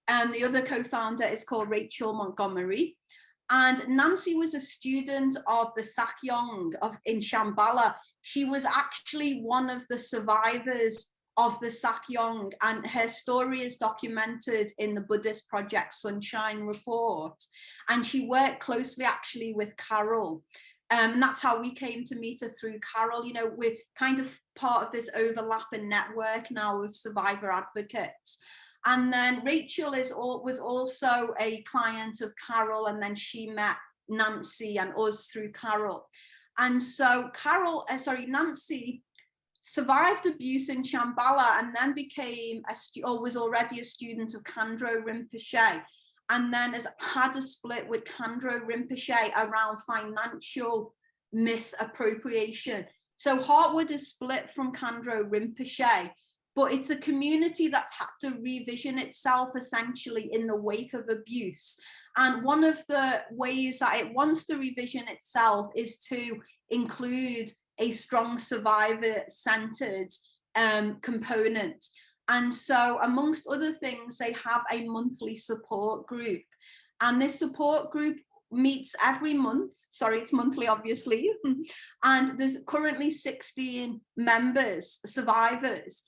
and the other co-founder is called Rachel Montgomery. And Nancy was a student of the Sakyong in Shambhala. She was actually one of the survivors of the Sakyong, and her story is documented in the Buddhist Project Sunshine Report. And she worked closely actually with Carol. And that's how we came to meet her, through Carol. You know, we're kind of part of this overlapping network now of survivor advocates. And then Rachel was also a client of Carol, and then she met Nancy and us through Carol. And so Nancy survived abuse in Shambhala, and then became was already a student of Khandro Rinpoche, and then had a split with Khandro Rinpoche around financial misappropriation. So Heartwood is split from Khandro Rinpoche, but it's a community that's had to revision itself essentially in the wake of abuse. And one of the ways that it wants to revision itself is to include a strong survivor-centered component. And so amongst other things, they have a monthly support group. And this support group meets every month. Sorry, it's monthly, obviously. And there's currently 16 members, survivors.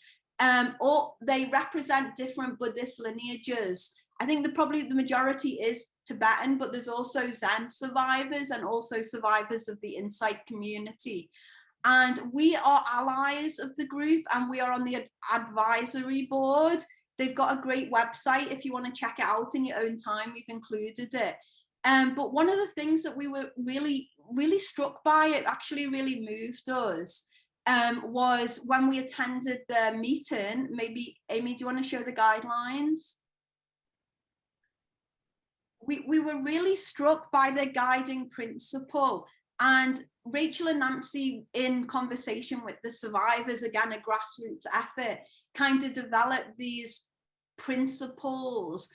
Or they represent different Buddhist lineages. I think probably the majority is Tibetan, but there's also Zen survivors and also survivors of the Insight community. And we are allies of the group, and we are on the advisory board. They've got a great website if you want to check it out in your own time. We've included it. But one of the things that we were really, really struck by, it actually really moved us, was when we attended the meeting. Maybe, Amy, do you want to show the guidelines? We were really struck by their guiding principle. And Rachel and Nancy, in conversation with the survivors, again, a grassroots effort, kind of developed these principles.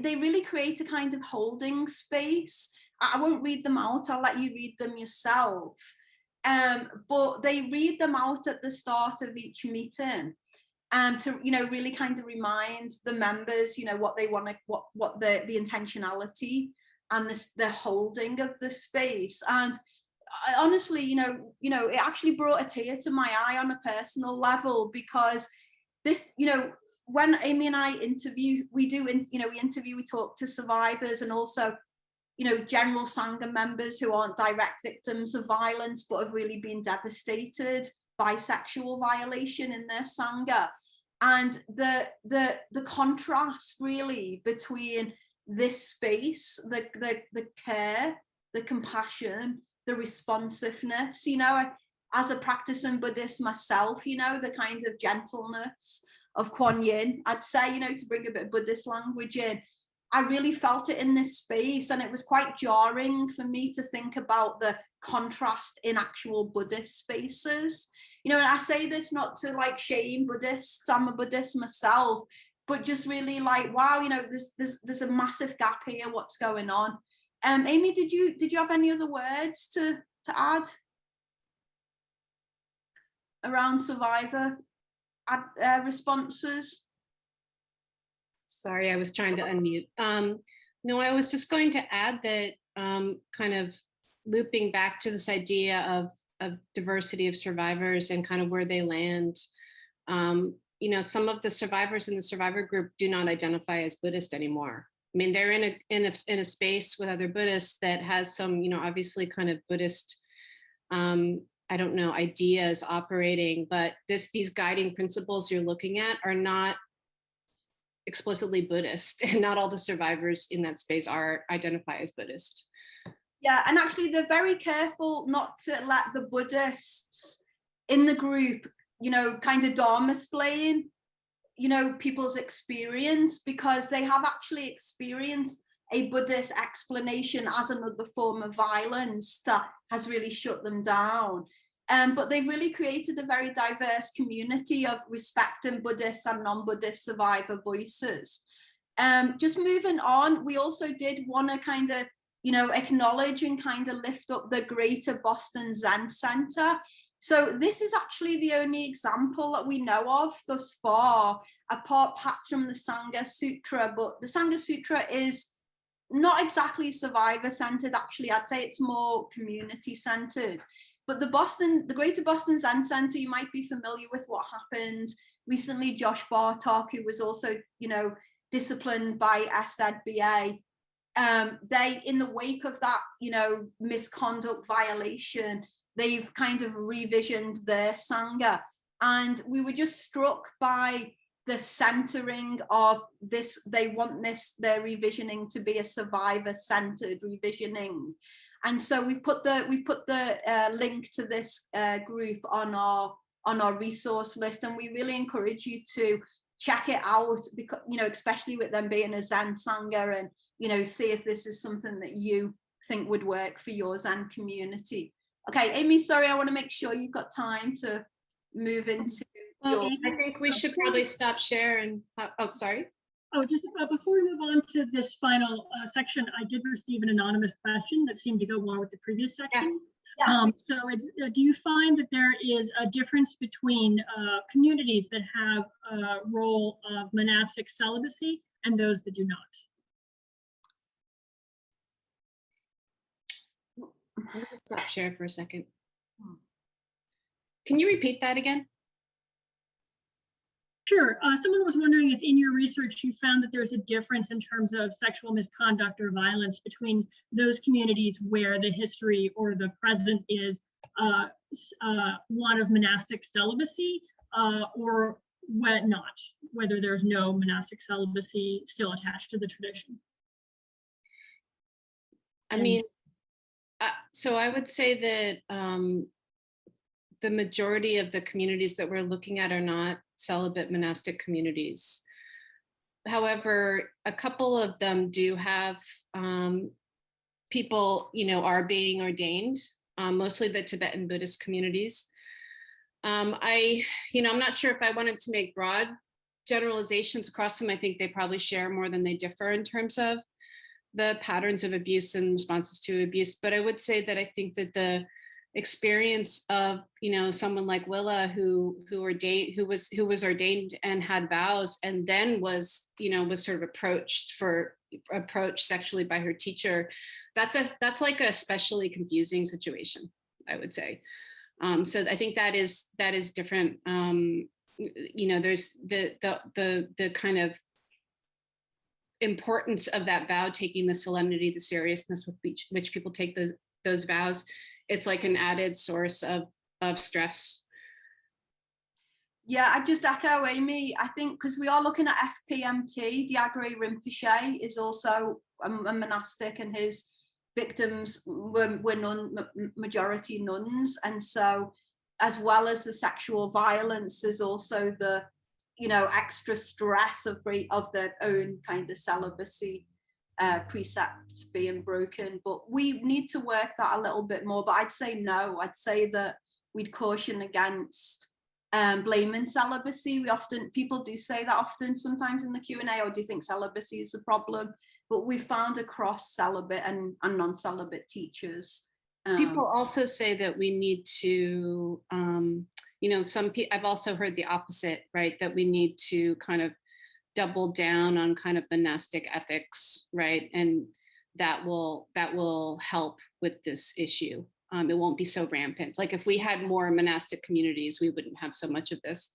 They really create a kind of holding space. I won't read them out, I'll let you read them yourself. But they read them out at the start of each meeting, to, you know, really kind of remind the members, you know, what they want to, what the intentionality and the holding of the space. And honestly, you know, it actually brought a tear to my eye on a personal level, because this, you know, when Amy and I interview, we talk to survivors, and also, you know, general Sangha members who aren't direct victims of violence, but have really been devastated by sexual violation in their Sangha. And the contrast really between this space, the care, the compassion, the responsiveness, you know, as a practicing Buddhist myself, you know, the kind of gentleness of Kuan Yin, I'd say, you know, to bring a bit of Buddhist language in, I really felt it in this space. And it was quite jarring for me to think about the contrast in actual Buddhist spaces. You know, and I say this not to like shame Buddhists, I'm a Buddhist myself, but just really like, wow, you know, there's a massive gap here, what's going on. Amy, did you have any other words to add around survivor responses? Sorry, I was trying to unmute. No, I was just going to add that kind of looping back to this idea of diversity of survivors and kind of where they land. You know, some of the survivors in the survivor group do not identify as Buddhist anymore. I mean, they're in a space with other Buddhists that has some, you know, obviously kind of Buddhist, I don't know, ideas operating, but these guiding principles you're looking at are not explicitly Buddhist, and not all the survivors in that space identify as Buddhist. Yeah, and actually they're very careful not to let the Buddhists in the group, you know, kind of dharma-splain, you know, people's experience, because they have actually experienced a Buddhist explanation as another form of violence that has really shut them down. But they've really created a very diverse community of respecting Buddhist and non-Buddhist survivor voices. Just moving on, we also did want to kind of, you know, acknowledge and kind of lift up the Greater Boston Zen Center. So this is actually the only example that we know of thus far, apart perhaps from the Sangha Sutra, but the Sangha Sutra is not exactly survivor-centered, actually. I'd say it's more community-centered. But the Greater Boston Zen Center, you might be familiar with what happened recently. Josh Bartok, who was also, you know, disciplined by SZBA, they, in the wake of that, you know, misconduct violation, they've kind of revisioned their Sangha. And we were just struck by the centering of this. They want their revisioning to be a survivor-centered revisioning. And so we put the link to this group on our resource list, and we really encourage you to check it out, because, you know, especially with them being a Zen Sangha, and, you know, see if this is something that you think would work for your Zen community. Okay, Amy, sorry, I want to make sure you've got time to move into. Well, I think we should probably stop share and, oh, sorry. Oh, just before we move on to this final section, I did receive an anonymous question that seemed to go along with the previous section. Yeah. So do you find that there is a difference between communities that have a role of monastic celibacy and those that do not? I'm going to stop share for a second. Can you repeat that again? Sure. Someone was wondering if in your research you found that there's a difference in terms of sexual misconduct or violence between those communities where the history or the present is one of monastic celibacy, or whether there's no monastic celibacy still attached to the tradition. I mean, so I would say that the majority of the communities that we're looking at are not celibate monastic communities. However, a couple of them do have people, you know, are being ordained, mostly the Tibetan Buddhist communities. I'm not sure if I wanted to make broad generalizations across them. I think they probably share more than they differ in terms of the patterns of abuse and responses to abuse. But I would say that I think that the experience of, you know, someone like Willa who was ordained and had vows, and then was sort of approached sexually by her teacher, that's like a especially confusing situation, I would say. So I think that is different. You know, there's the kind of importance of that vow, taking the solemnity, the seriousness with which people take those vows. It's like an added source of stress. Yeah, I just echo Amy. I think because we are looking at FPMT, Diagre Rinpoche is also a monastic, and his victims were majority nuns. And so, as well as the sexual violence, there's also the, you know, extra stress of their own kind of celibacy. precepts being broken, but we need to work that a little bit more. But I'd say no, I'd say that we'd caution against blaming celibacy. People do say that often sometimes in the Q&A, or do you think celibacy is the problem? But we found across celibate and non-celibate teachers. People also say that we need to, I've also heard the opposite, right? That we need to kind of double down on kind of monastic ethics, right? And that will help with this issue. It won't be so rampant. Like if we had more monastic communities, we wouldn't have so much of this.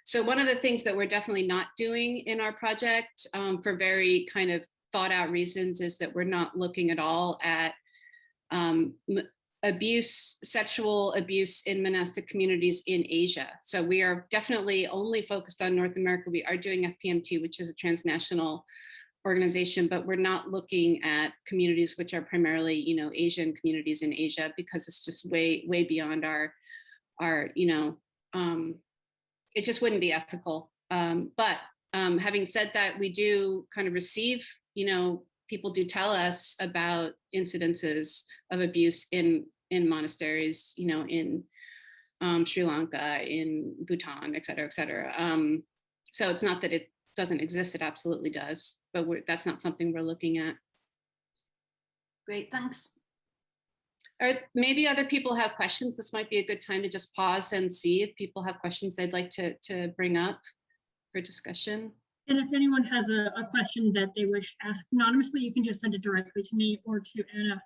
So one of the things that we're definitely not doing in our project for very kind of thought out reasons is that we're not looking at all at sexual abuse in monastic communities in Asia. So we are definitely only focused on North America. We are doing FPMT, which is a transnational organization, but we're not looking at communities which are primarily, Asian communities in Asia, because it's just way beyond our, it just wouldn't be ethical. But having said that, we do kind of receive, people do tell us about incidences of abuse in monasteries, in Sri Lanka, in Bhutan, et cetera, et cetera. So it's not that it doesn't exist, it absolutely does, but that's not something we're looking at. Great, thanks. Or maybe other people have questions. This might be a good time to just pause and see if people have questions they'd like to bring up for discussion. And if anyone has a question that they wish asked anonymously, you can just send it directly to me or to Anna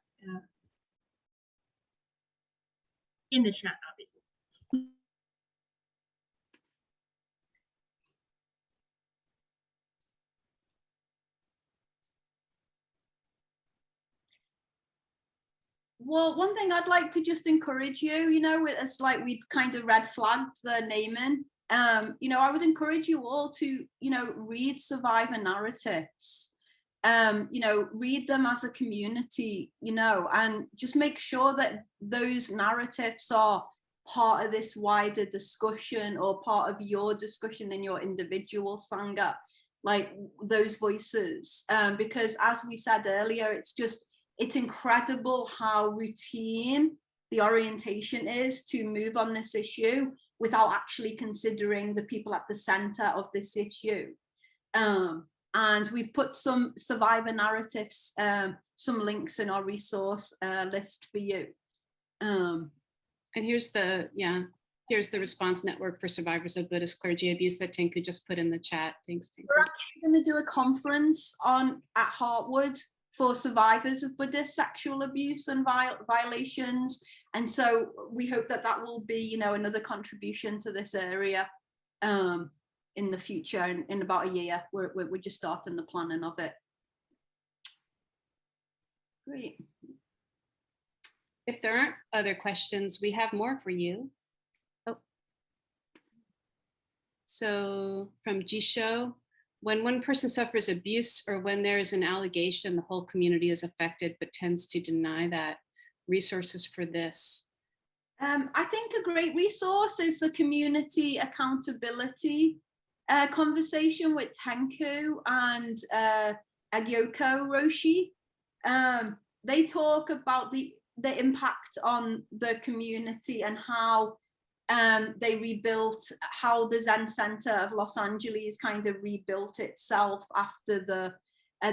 in the chat, obviously. Well, one thing I'd like to just encourage you, it's like we'd kind of red flagged the naming. I would encourage you all to, read survivor narratives, read them as a community, and just make sure that those narratives are part of this wider discussion or part of your discussion in your individual Sangha, like those voices. Because as we said earlier, it's incredible how routine the orientation is to move on this issue without actually considering the people at the center of this issue. And we put some survivor narratives, some links in our resource list for you. And here's the response network for survivors of Buddhist clergy abuse that Tinku just put in the chat. Thanks, Tinku. We're actually going to do a conference at Heartwood for survivors of Buddhist sexual abuse and violations. And so we hope that will be, another contribution to this area in the future. In about a year, we're just starting the planning of it. Great. If there aren't other questions, we have more for you. Oh. So from Jisho, when one person suffers abuse or when there is an allegation, the whole community is affected, but tends to deny that. Resources for this? I think a great resource is the community accountability conversation with Tenku and Agyoko Roshi. They talk about the impact on the community and how they rebuilt, how the Zen Center of Los Angeles kind of rebuilt itself after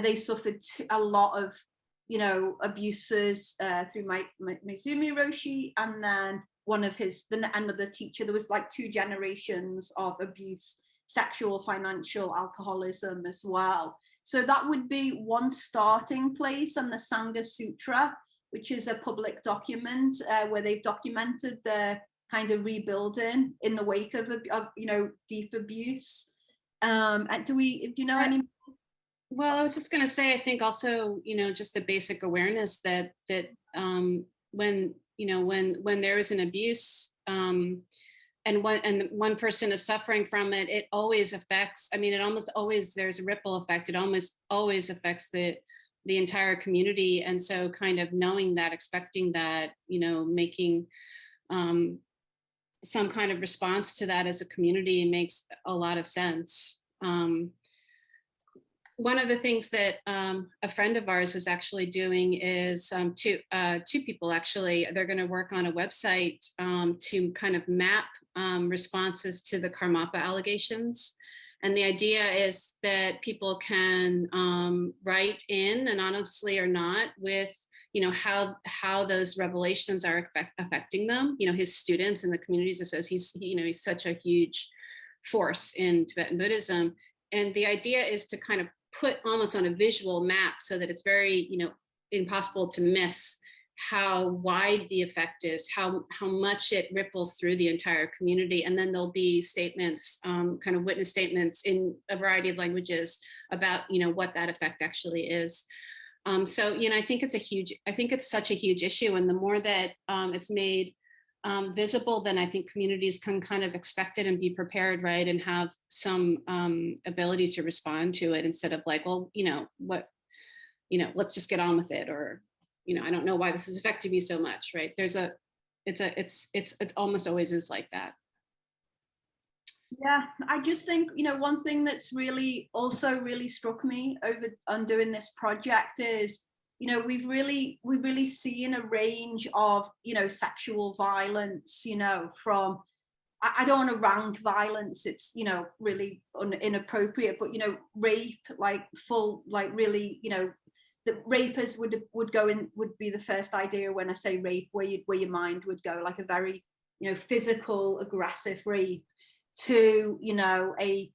they suffered a lot of, abuses through Maizumi Roshi, and then another teacher. There was like 2 generations of abuse, sexual, financial, alcoholism as well. So that would be one starting place, and the Sangha Sutra, which is a public document where they've documented the kind of rebuilding in the wake of deep abuse. And do you know any? Well, I was just going to say, I think also, just the basic awareness that when there is an abuse and one person is suffering from it, it always affects. I mean, it almost always, there's a ripple effect. It almost always affects the entire community. And so kind of knowing that, expecting that, making some kind of response to that as a community makes a lot of sense. one of the things that a friend of ours is actually doing is two people actually, they're going to work on a website to kind of map responses to the Karmapa allegations. And the idea is that people can write in anonymously or not with, you know, how those revelations are affecting them, you know, his students and the communities. It says he's such a huge force in Tibetan Buddhism. And the idea is to kind of put almost on a visual map so that it's very, you know, impossible to miss how wide the effect is, how much it ripples through the entire community. And then there'll be statements, kind of witness statements in a variety of languages about, you know, what that effect actually is. So, you know, I think it's such a huge issue. And the more that it's made visible, then I think communities can kind of expect it and be prepared, right? And have some ability to respond to it instead of like, well, you know, let's just get on with it. Or, you know, I don't know why this is affecting me so much, right? It's almost always is like that. Yeah, I just think, you know, one thing that's really struck me on doing this project is, you know, we've really seen a range of, you know, sexual violence, you know, from, I don't want to rank violence, it's, you know, really inappropriate, but, you know, rape, like full, like really, you know, the rapers would be the first idea when I say rape, where your mind would go, like a very, you know, physical, aggressive rape, to, you know, a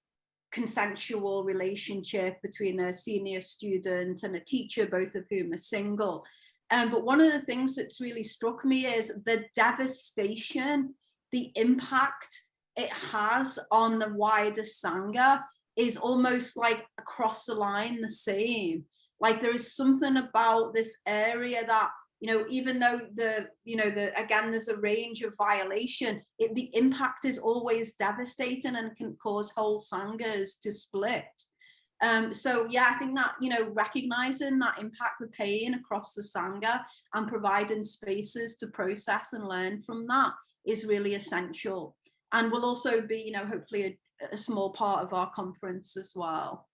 consensual relationship between a senior student and a teacher, both of whom are single. But one of the things that's really struck me is the devastation, the impact it has on the wider Sangha is almost like across the line the same. Like there is something about this area that, you know, even though again, there's a range of violation, the impact is always devastating and can cause whole sanghas to split. So yeah, I think that, you know, recognizing that impact of pain across the sangha and providing spaces to process and learn from that is really essential, and will also be, you know, hopefully a small part of our conference as well.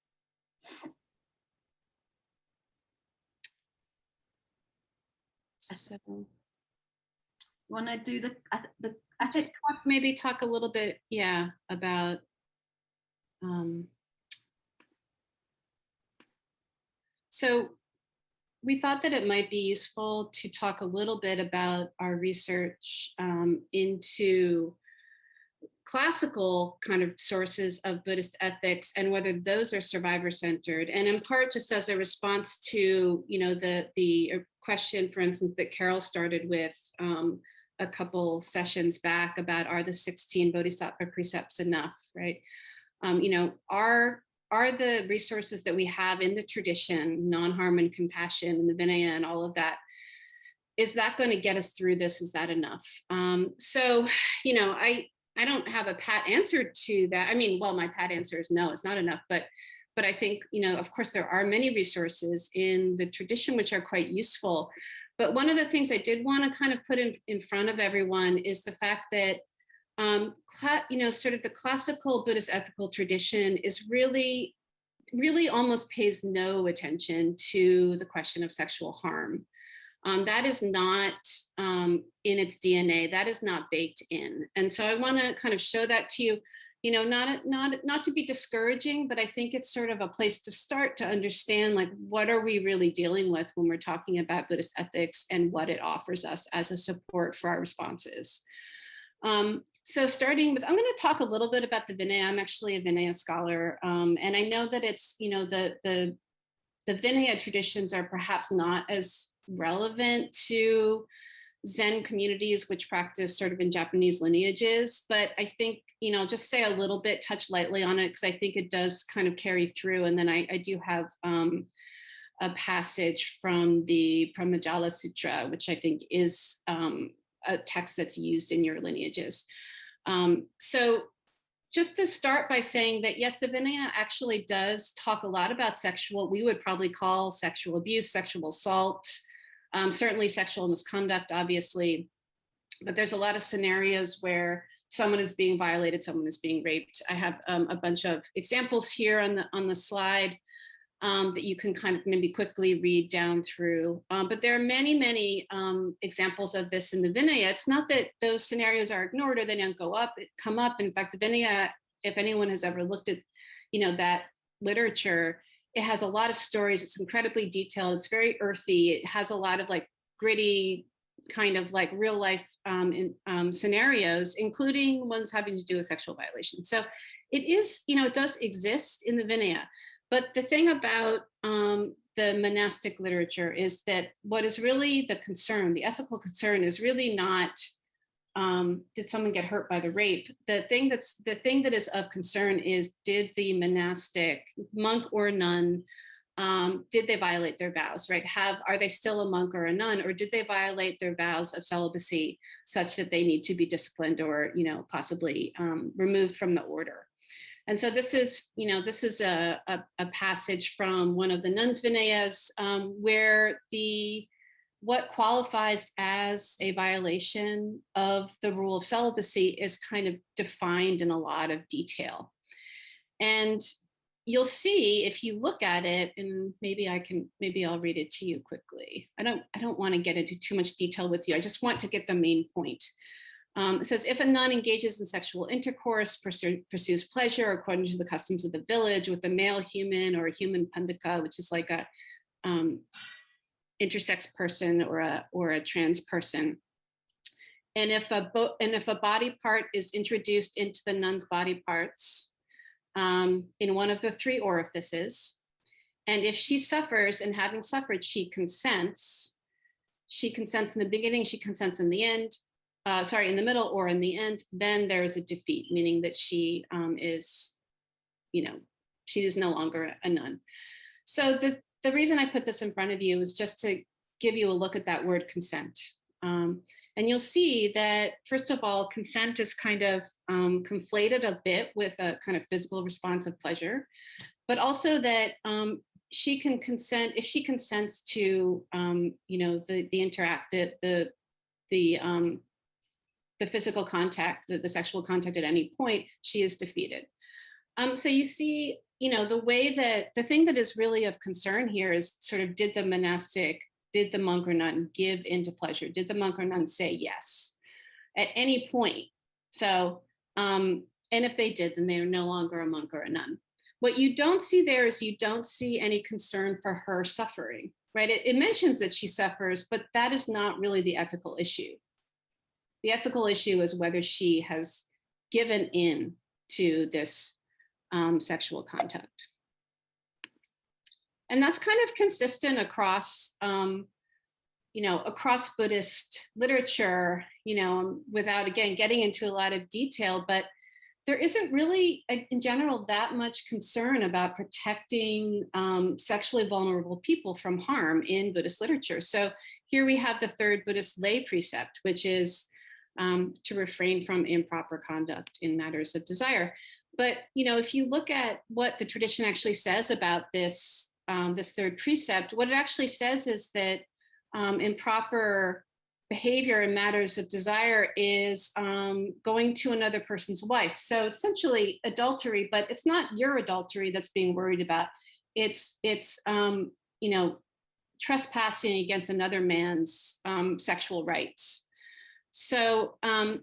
So, want to do I think maybe talk a little bit, yeah, about so we thought that it might be useful to talk a little bit about our research into classical kind of sources of Buddhist ethics and whether those are survivor-centered, and in part just as a response to, you know, the question, for instance, that Carol started with a couple sessions back about, are the 16 Bodhisattva precepts enough, right? You know, are the resources that we have in the tradition, non-harm and compassion and the Vinaya and all of that, is that going to get us through this? Is that enough? So, you know, I don't have a pat answer to that. I mean, well, my pat answer is no, it's not enough. But I think, you know, of course, there are many resources in the tradition which are quite useful. But one of the things I did want to kind of put in front of everyone is the fact that, you know, sort of the classical Buddhist ethical tradition is really almost pays no attention to the question of sexual harm. That is not in its DNA. That is not baked in. And so I want to kind of show that to you, you know, not to be discouraging, but I think it's sort of a place to start to understand, like, what are we really dealing with when we're talking about Buddhist ethics and what it offers us as a support for our responses. So starting with, I'm going to talk a little bit about the Vinaya. I'm actually a Vinaya scholar. And I know that it's, you know, the Vinaya traditions are perhaps not as relevant to Zen communities which practice sort of in Japanese lineages, but I think, you know, just say a little bit, touch lightly on it, because I think it does kind of carry through. And then I do have a passage from the Pramajala Sutra, which I think is a text that's used in your lineages. So just to start by saying that, yes, the Vinaya actually does talk a lot about we would probably call sexual abuse, sexual assault, certainly sexual misconduct, obviously, but there's a lot of scenarios where someone is being violated, someone is being raped. I have a bunch of examples here on the slide. that you can kind of maybe quickly read down through. But there are many, many examples of this in the Vinaya. It's not that those scenarios are ignored or they don't come up. In fact, the Vinaya, if anyone has ever looked at, that literature, it has a lot of stories. It's incredibly detailed. It's very earthy. It has a lot of like gritty kind of like real life scenarios, including ones having to do with sexual violation. So it is, it does exist in the Vinaya. But the thing about the monastic literature is that what is really the concern, the ethical concern, is really not did someone get hurt by the rape. The thing that is of concern is, did the monastic monk or nun, did they violate their vows, right? Are they still a monk or a nun, or did they violate their vows of celibacy such that they need to be disciplined or possibly removed from the order? And so this is a passage from one of the nuns' Vinayas where what qualifies as a violation of the rule of celibacy is kind of defined in a lot of detail. And you'll see if you look at it, and maybe I'll read it to you quickly. I don't want to get into too much detail with you. I just want to get the main point. It says, if a nun engages in sexual intercourse, pursues pleasure according to the customs of the village with a male human or a human pandika, which is like a intersex person or a trans person, and if a body part is introduced into the nun's body parts in one of the three orifices, and if she suffers, and having suffered, she consents in the beginning, she consents in the end. In the middle or in the end, then there is a defeat, meaning that she is no longer a nun. So the reason I put this in front of you is just to give you a look at that word consent. And you'll see that, first of all, consent is kind of conflated a bit with a kind of physical response of pleasure, but also that she can consent if she consents to the physical contact, the sexual contact at any point, she is defeated. So you see, the way that the thing that is really of concern here is sort of, did the monk or nun give into pleasure? Did the monk or nun say yes at any point? So, and if they did, then they are no longer a monk or a nun. What you don't see there is you don't see any concern for her suffering, right? It mentions that she suffers, but that is not really the ethical issue. The ethical issue is whether she has given in to this sexual contact. And that's kind of consistent across, across Buddhist literature, without, again, getting into a lot of detail, but there isn't really, in general, that much concern about protecting sexually vulnerable people from harm in Buddhist literature. So here we have the third Buddhist lay precept, which is to refrain from improper conduct in matters of desire. But, if you look at what the tradition actually says about this, this third precept, what it actually says is that improper behavior in matters of desire is going to another person's wife. So essentially adultery, but it's not your adultery that's being worried about. It's trespassing against another man's sexual rights. So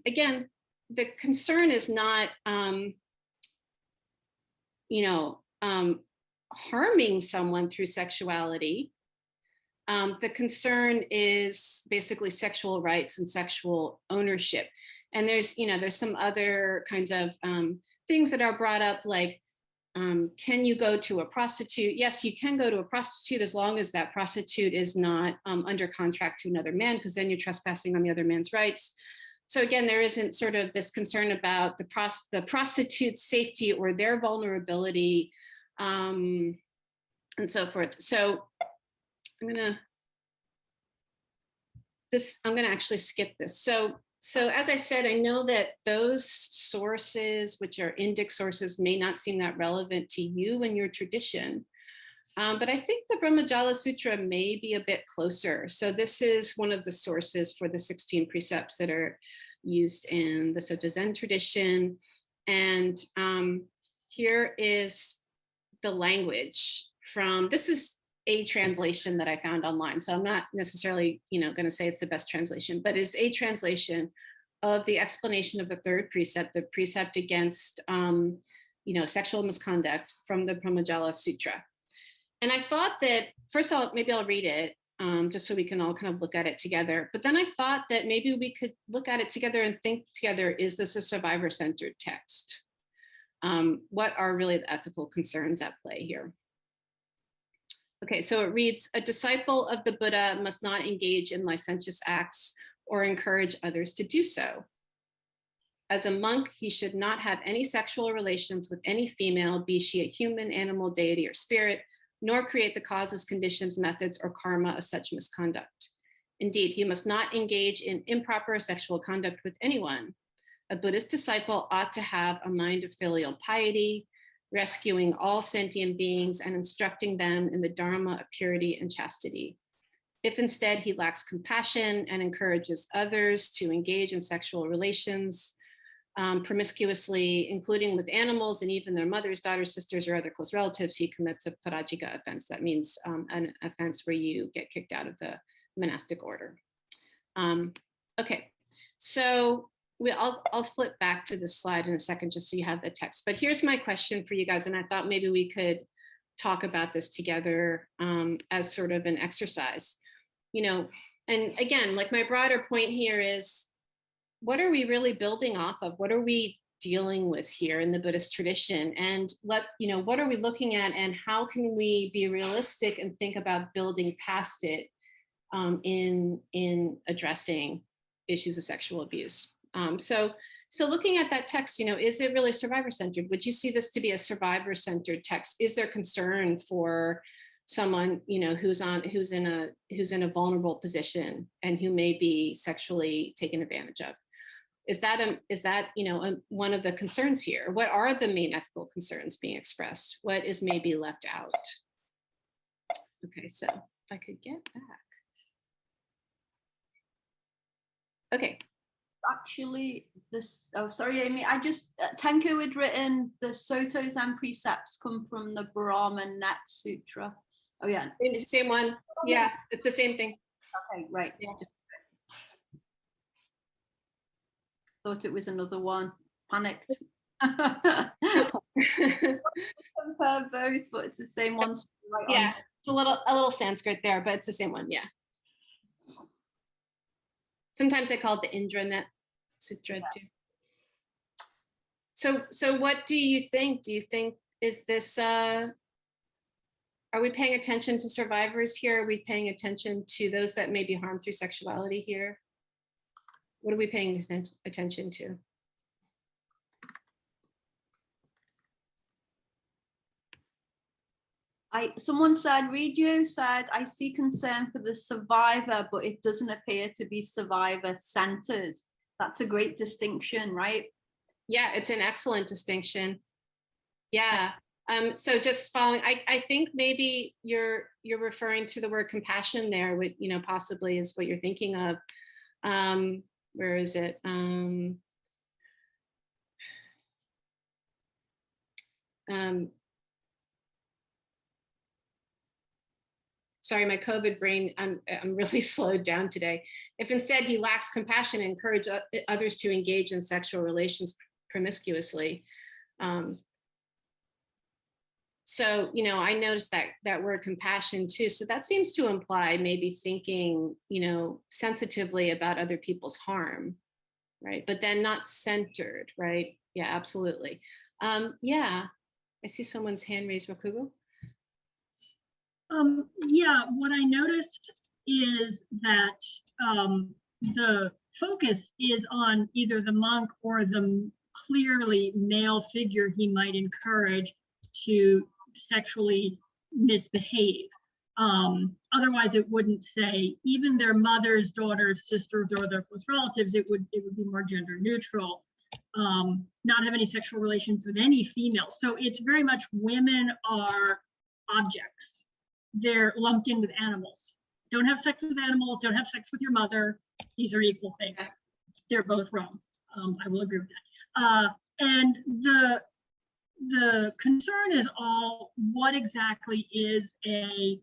again, the concern is not, harming someone through sexuality. The concern is basically sexual rights and sexual ownership. And there's some other kinds of things that are brought up, like, can you go to a prostitute? Yes, you can go to a prostitute as long as that prostitute is not under contract to another man, because then you're trespassing on the other man's rights. So again, there isn't sort of this concern about the prostitute's safety or their vulnerability, and so forth. So I'm gonna actually skip this. So as I said, I know that those sources, which are Indic sources, may not seem that relevant to you and your tradition. But I think the Brahmajala Sutra may be a bit closer. So this is one of the sources for the 16 precepts that are used in the Soto Zen tradition. And here is the language from, this is a translation that I found online, so I'm not necessarily, going to say it's the best translation, but it's a translation of the explanation of the third precept, the precept against, sexual misconduct, from the Brahmajala Sutra. And I thought that, first of all, maybe I'll read it, just so we can all kind of look at it together. But then I thought that maybe we could look at it together and think together, is this a survivor-centered text? What are really the ethical concerns at play here? Okay, so it reads, a disciple of the Buddha must not engage in licentious acts or encourage others to do so. As a monk, he should not have any sexual relations with any female, be she a human, animal, deity, or spirit, nor create the causes, conditions, methods, or karma of such misconduct. Indeed, he must not engage in improper sexual conduct with anyone. A Buddhist disciple ought to have a mind of filial piety, rescuing all sentient beings and instructing them in the Dharma of purity and chastity. If instead he lacks compassion and encourages others to engage in sexual relations promiscuously, including with animals and even their mothers, daughters, sisters, or other close relatives, he commits a parajika offense. That means an offense where you get kicked out of the monastic order. Okay, so I'll flip back to this slide in a second just so you have the text. But here's my question for you guys, and I thought maybe we could talk about this together as sort of an exercise. And again, like my broader point here is, what are we really building off of? What are we dealing with here in the Buddhist tradition? And what are we looking at, and how can we be realistic and think about building past it in addressing issues of sexual abuse? So looking at that text, is it really survivor-centered? Would you see this to be a survivor-centered text? Is there concern for someone, who's in a vulnerable position and who may be sexually taken advantage of? Is that one of the concerns here? What are the main ethical concerns being expressed? What is maybe left out? Okay, so if I could get back. Okay. Actually, sorry, Amy, Tenku had written the Sotos and precepts come from the Brahmanet Sutra. Oh yeah. Same one. Yeah, it's the same thing. Okay, right. Yeah. Thought it was another one. Panicked. Compare both, but it's the same one. Right, yeah, it's a little Sanskrit there, but it's the same one. Yeah. Sometimes they call it the Indranet Sutra too. So what do you think? Do you think, is this, are we paying attention to survivors here? Are we paying attention to those that may be harmed through sexuality here? What are we paying attention to? Someone said, Regio said, I see concern for the survivor, but it doesn't appear to be survivor-centered. That's a great distinction, right? Yeah, it's an excellent distinction. Yeah. So just following, I think maybe you're referring to the word compassion there, which, possibly is what you're thinking of. Where is it? Sorry, my COVID brain, I'm really slowed down today. If instead he lacks compassion and encourage others to engage in sexual relations promiscuously. So, I noticed that word compassion too. So that seems to imply maybe thinking, sensitively about other people's harm, right? But then not centered, right? Yeah, absolutely. Yeah, I see someone's hand raised, Makugo. Yeah, what I noticed is that the focus is on either the monk or the clearly male figure he might encourage to sexually misbehave. Otherwise, it wouldn't say even their mothers, daughters, sisters, or their close relatives. It would be more gender neutral. Not have any sexual relations with any female. So it's very much women are objects. They're lumped in with animals. Don't have sex with animals. Don't have sex with your mother. These are equal things. They're both wrong. I will agree with that. And the concern is all what exactly is a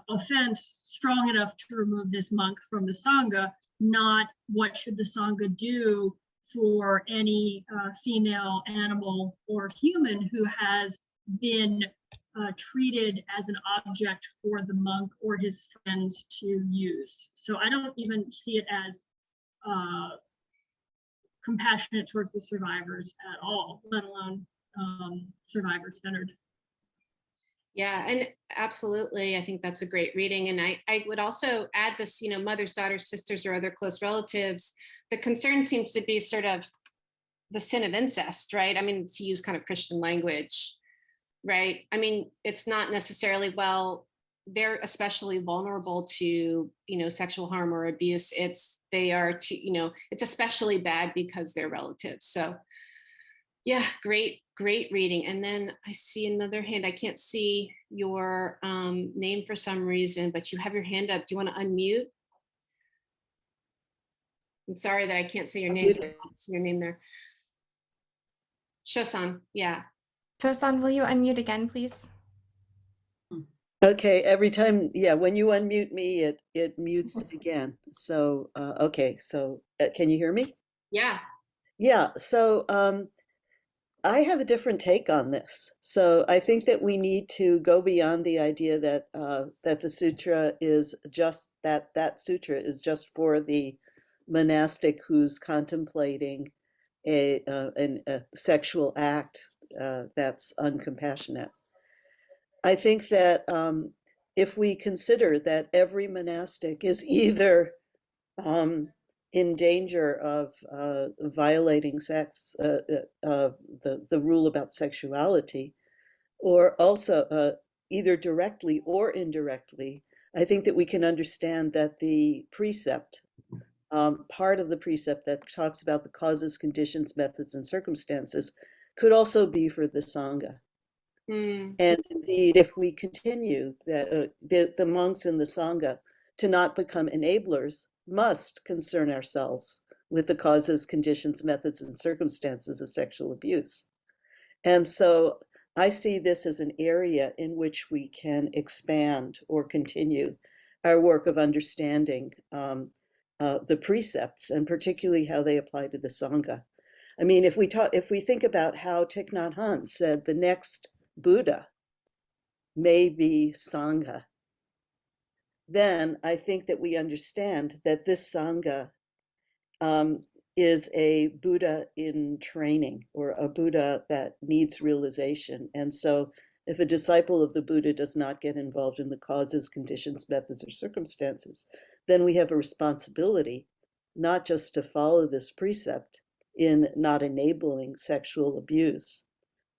offense strong enough to remove this monk from the Sangha, not what should the Sangha do for any female, animal, or human who has been treated as an object for the monk or his friends to use. So I don't even see it as compassionate towards the survivors at all, let alone survivor-centered. Yeah, and absolutely. I think that's a great reading. And I would also add this, mothers, daughters, sisters, or other close relatives. The concern seems to be sort of the sin of incest, right? I mean, to use kind of Christian language, right? I mean, it's not necessarily, well, they're especially vulnerable to, sexual harm or abuse. It's especially bad because they're relatives. So yeah, great reading. And then I see another hand. I can't see your name for some reason, but you have your hand up. Do you want to unmute? I'm sorry that I can't say your name. I can't see your name there. Shosan, yeah. Tosan, will you unmute again, please? Okay, every time, yeah, when you unmute me, it mutes again. So, okay, so can you hear me? Yeah. Yeah, so I have a different take on this. So I think that we need to go beyond the idea that that the sutra is just that sutra is just for the monastic who's contemplating a sexual act that's uncompassionate. I think that if we consider that every monastic is either in danger of violating the rule about sexuality, or also either directly or indirectly, I think that we can understand that the precept, part of the precept that talks about the causes, conditions, methods, and circumstances, could also be for the Sangha. Mm. And indeed, if we continue that the monks in the Sangha to not become enablers, must concern ourselves with the causes, conditions, methods, and circumstances of sexual abuse. And so I see this as an area in which we can expand or continue our work of understanding the precepts, and particularly how they apply to the Sangha. I mean, if we think about how Thich Nhat Hanh said the next Buddha may be Sangha, then I think that we understand that this Sangha is a Buddha in training, or a Buddha that needs realization. And so if a disciple of the Buddha does not get involved in the causes, conditions, methods, or circumstances, then we have a responsibility not just to follow this precept in not enabling sexual abuse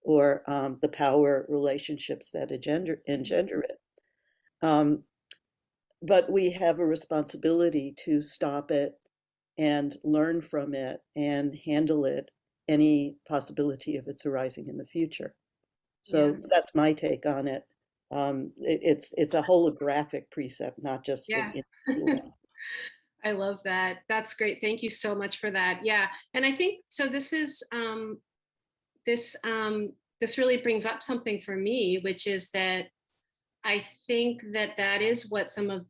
or the power relationships that engender it. But we have a responsibility to stop it and learn from it and handle it, any possibility of its arising in the future. So Yeah. that's my take on it. It's a holographic precept, not just Yeah. I love that. That's great. Thank you so much for that. Yeah. And I think, so this is, this really brings up something for me, which is that I think that is what some of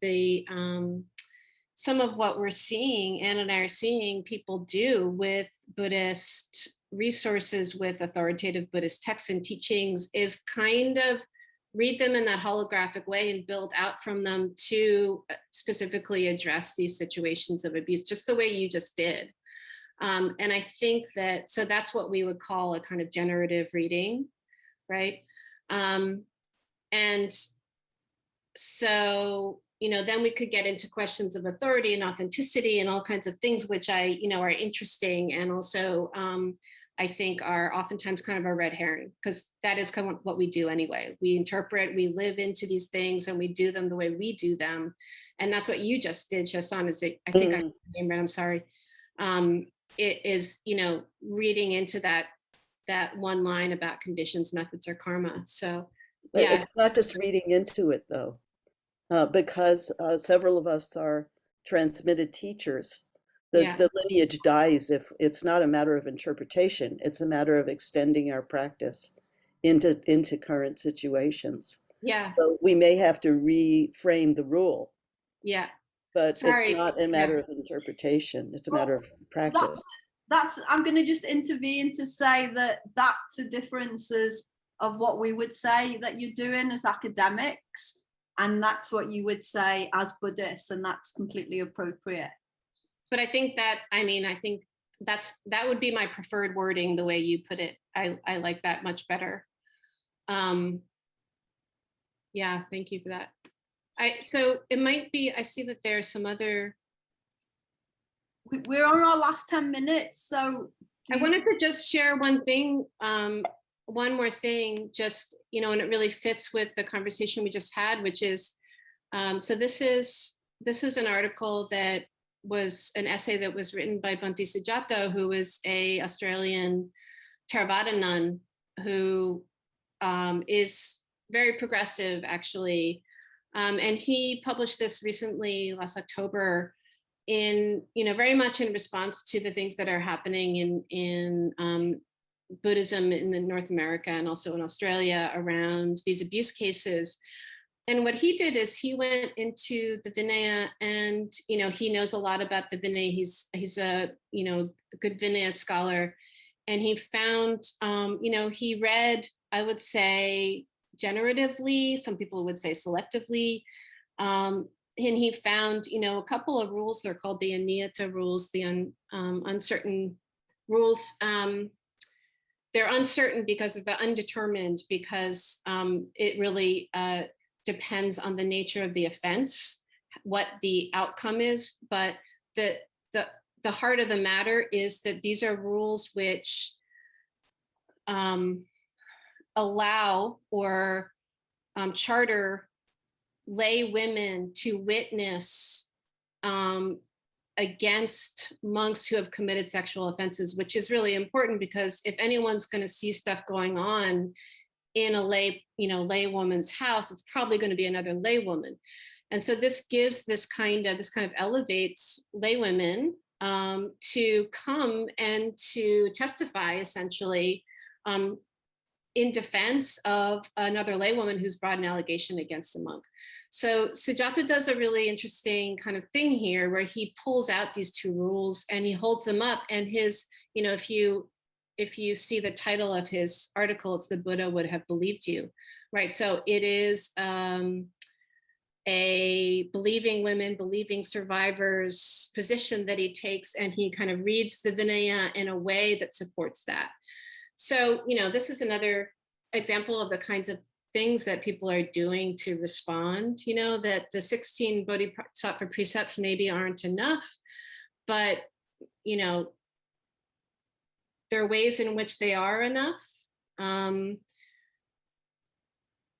what we're seeing, Anna and I are seeing people do with Buddhist resources, with authoritative Buddhist texts and teachings, is kind of read them in that holographic way and build out from them to specifically address these situations of abuse, just the way you just did. And I think that, so that's what we would call a kind of generative reading, right? And so, then we could get into questions of authority and authenticity and all kinds of things, which are interesting, and also I think are oftentimes kind of a red herring, because that is kind of what we do anyway. We interpret, we live into these things, and we do them the way we do them. And that's what you just did, Shasan, is it, I think I named it, I'm sorry. It is, reading into that one line about conditions, methods, or karma. So yeah. It's not just reading into it, though, because several of us are transmitted teachers. Yeah. The lineage dies if it's not a matter of interpretation, it's a matter of extending our practice into current situations. Yeah. So we may have to reframe the rule, Yeah. but it's Sorry. not a Yeah. matter of interpretation, it's a Well, matter of practice. that's I'm going to just intervene to say that that's a differences of what we would say that you're doing as academics, and that's what you would say as Buddhists, and that's completely appropriate. But I think that, I think that would be my preferred wording, the way you put it. I like that much better. Yeah, thank you for that. So it might be, I see that there's some other. We're on our last 10 minutes, so I wanted to just share one thing, one more thing, just, and it really fits with the conversation we just had, which is, so this is an article that was an essay that was written by Bhante Sujato, who is a Australian Theravada nun who is very progressive, actually. And he published this recently, last October, in, very much in response to the things that are happening in Buddhism in North America and also in Australia around these abuse cases. And what he did is he went into the Vinaya, and he knows a lot about the Vinaya. He's a good Vinaya scholar, and he found he read, I would say, generatively. Some people would say selectively. And he found a couple of rules. They're called the aniyata rules, the uncertain rules. They're uncertain because they're undetermined, because it really depends on the nature of the offense, what the outcome is. But the heart of the matter is that these are rules which allow or charter lay women to witness against monks who have committed sexual offenses, which is really important, because if anyone's going to see stuff going on in a lay woman's house, it's probably going to be another lay woman. And so this gives this kind of elevates lay women to come and to testify, essentially, in defense of another lay woman who's brought an allegation against a monk. So Sujato does a really interesting kind of thing here, where he pulls out these two rules and he holds them up. And his, if you see the title of his article, it's "The Buddha Would Have Believed You," right? So it is a believing survivors position that he takes, and he kind of reads the Vinaya in a way that supports that. So, this is another example of the kinds of things that people are doing to respond, that the 16 Bodhisattva precepts maybe aren't enough, but, there are ways in which they are enough.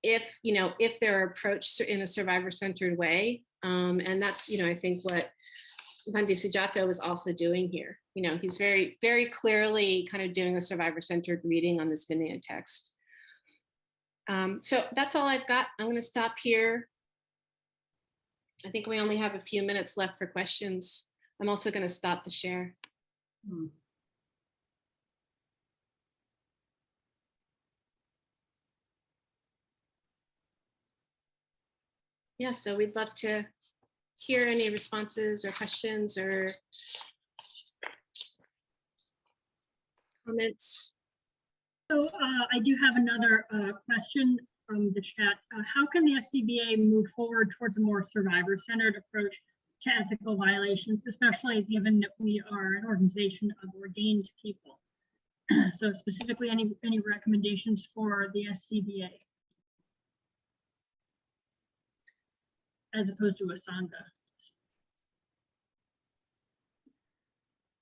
If they're approached in a survivor-centered way. And that's, I think what Bhante Sujato is also doing here. He's very, very clearly kind of doing a survivor-centered reading on this Vinaya text. So that's all I've got. I'm going to stop here. I think we only have a few minutes left for questions. I'm also going to stop the share. Yeah, so we'd love to hear any responses or questions or comments. So I do have another question from the chat. How can the SCBA move forward towards a more survivor-centered approach to ethical violations, especially given that we are an organization of ordained people? So specifically, any recommendations for the SCBA as opposed to a Sangha?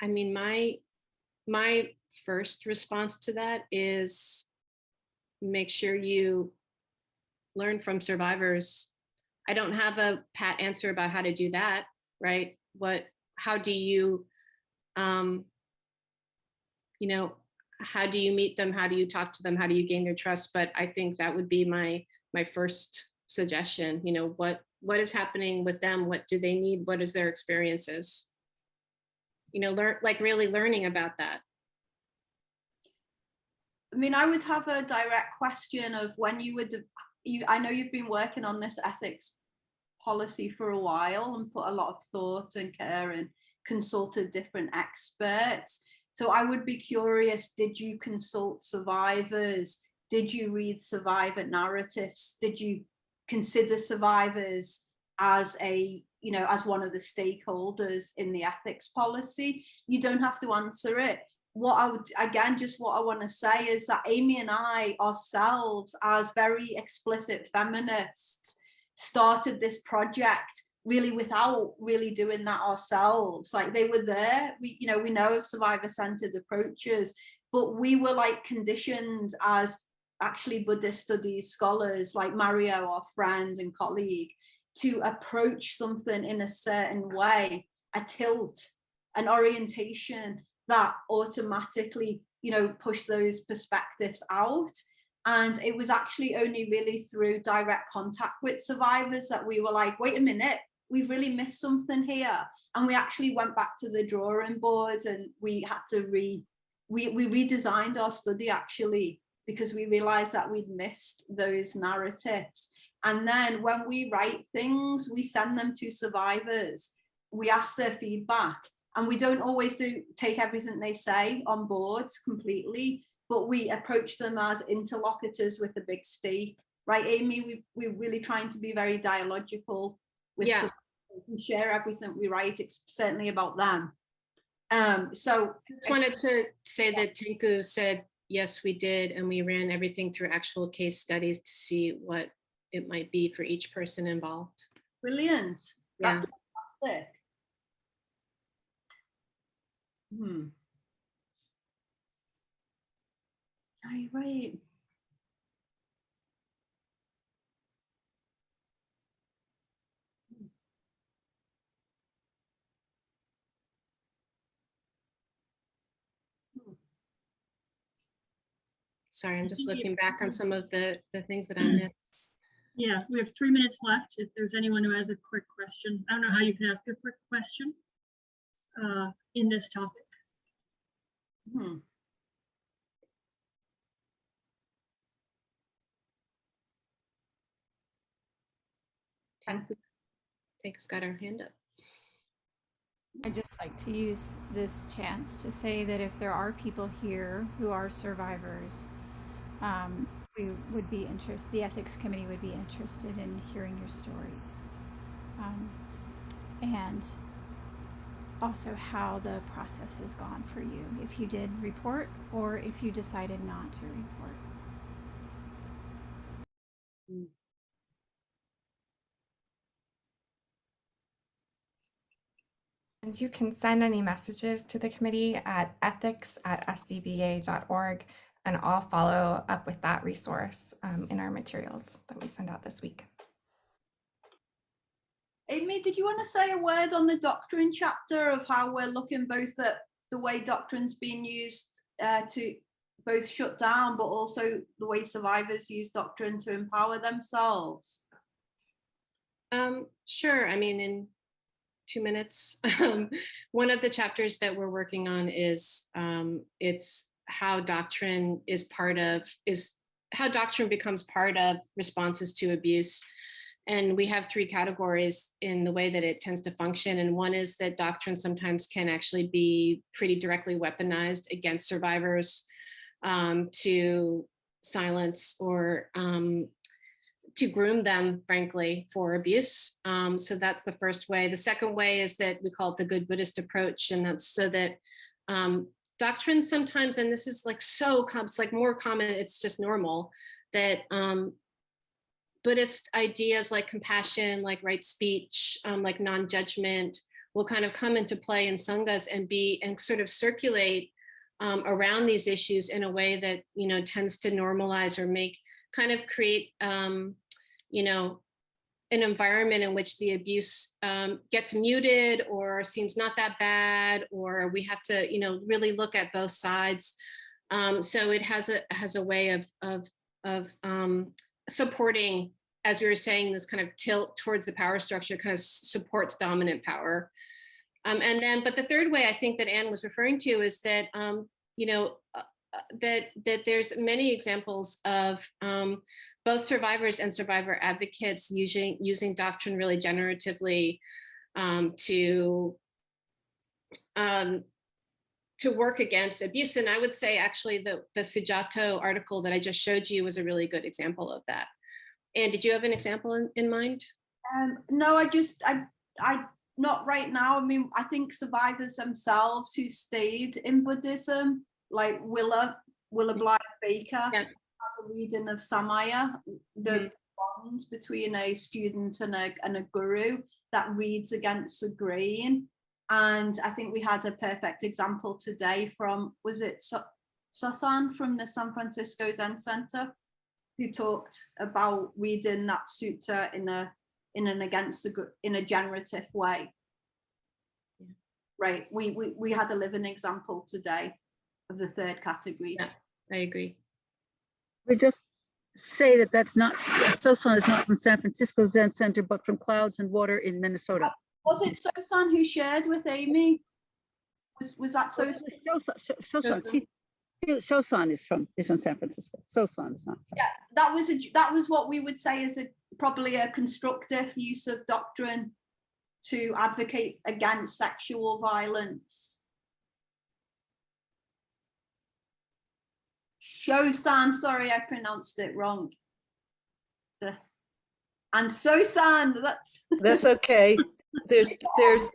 I mean, my first response to that is make sure you learn from survivors. I don't have a pat answer about how to do that, right? How do you, how do you meet them? How do you talk to them? How do you gain their trust? But I think that would be my first suggestion. What is happening with them? What do they need? What is their experiences? really learning about that. I mean, I would have a direct question of when you would, I know you've been working on this ethics policy for a while and put a lot of thought and care and consulted different experts. So I would be curious, did you consult survivors? Did you read survivor narratives? Did you consider survivors as as one of the stakeholders in the ethics policy? You don't have to answer it. What I want to say is that Amy and I ourselves, as very explicit feminists, started this project really without really doing that ourselves. Like, they were there. We know of survivor-centered approaches, but we were like conditioned as actually Buddhist studies scholars like Mario, our friend and colleague, to approach something in a certain way, a tilt, an orientation that automatically, push those perspectives out. And it was actually only really through direct contact with survivors that we were like, wait a minute, we've really missed something here. And we actually went back to the drawing board, and we had to we redesigned our study actually, because we realized that we'd missed those narratives. And then when we write things, we send them to survivors. We ask their feedback, and we don't always take everything they say on board completely, but we approach them as interlocutors with a big stake. Right, Amy? We're really trying to be very dialogical with survivors. We share everything we write. It's certainly about them. So I just wanted to say that Tinku said, yes, we did. And we ran everything through actual case studies to see what it might be for each person involved. Brilliant. Yeah. That's fantastic. Right. Sorry, I'm just looking back on some of the things that I missed. Yeah, we have 3 minutes left. If there's anyone who has a quick question, I don't know how you can ask a quick question in this topic. Tanku's got her hand up. I'd just like to use this chance to say that if there are people here who are survivors, we would be interested, the ethics committee would be interested in hearing your stories. And also how the process has gone for you, if you did report or if you decided not to report. And you can send any messages to the committee at ethics@scba.org, and I'll follow up with that resource in our materials that we send out this week. Amy, did you want to say a word on the doctrine chapter of how we're looking both at the way doctrine's being used to both shut down, but also the way survivors use doctrine to empower themselves? Sure. I mean, in 2 minutes. One of the chapters that we're working on is it's how doctrine becomes part of responses to abuse. And we have 3 categories in the way that it tends to function. And one is that doctrine sometimes can actually be pretty directly weaponized against survivors to silence or to groom them, frankly, for abuse. So that's the first way. The second way is that we call it the good Buddhist approach. And that's so that doctrine sometimes, and this is like it's like more common, it's just normal, that Buddhist ideas like compassion, like right speech, like non-judgment will kind of come into play in sanghas and sort of circulate around these issues in a way that, tends to normalize or create an environment in which the abuse gets muted or seems not that bad, or we have to, really look at both sides. So it has a way of supporting, as we were saying, this kind of tilt towards the power structure kind of supports dominant power. And then, but the third way I think that Anne was referring to is that, you know, that there's many examples of both survivors and survivor advocates using doctrine really generatively to work against abuse. And I would say actually the Sujato article that I just showed you was a really good example of that. And did you have an example in mind? No, I not right now. I mean, I think survivors themselves who stayed in Buddhism, like Willa Blythe Baker, Yeah. has a reading of Samaya, the bonds between a student and a guru that reads against the grain. And I think we had a perfect example today from, was it Sosan from the San Francisco Zen Center, who talked about reading that sutta in a generative way. Yeah. Right. We had a living example today of the third category. Yeah, I agree. We just say that that's not, Sosan is not from San Francisco Zen Center, but from Clouds and Water in Minnesota. Was it Sosan who shared with Amy? Was that Sosan? Sosan is from San Francisco. Sosan is not. Yeah, that was what we would say is probably a constructive use of doctrine to advocate against sexual violence. Shosan, sorry, I pronounced it wrong. And Sosan, That's okay. There's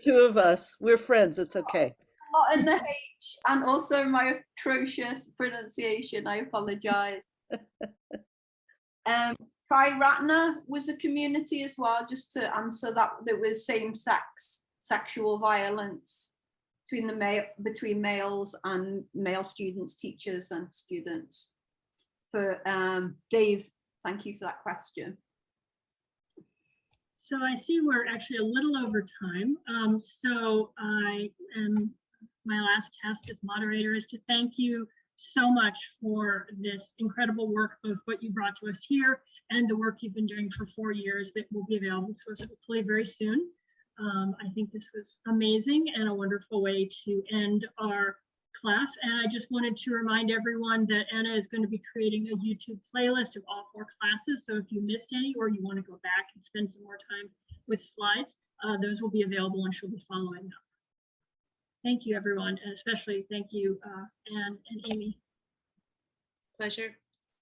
two of us. We're friends. It's okay. Not in the H, and also my atrocious pronunciation. I apologize. Triratna was a community as well, just to answer that. There was same-sex sexual violence between males and male students, teachers and students. For Dave, thank you for that question. So I see we're actually a little over time. So my last task as moderator is to thank you so much for this incredible work, both what you brought to us here and the work you've been doing for 4 years that will be available to us hopefully very soon. I think this was amazing and a wonderful way to end our class. And I just wanted to remind everyone that Anna is going to be creating a YouTube playlist of all 4 classes. So if you missed any or you want to go back and spend some more time with slides, those will be available and she'll be following up. Thank you, everyone, and especially thank you, Anne and Amy. Pleasure.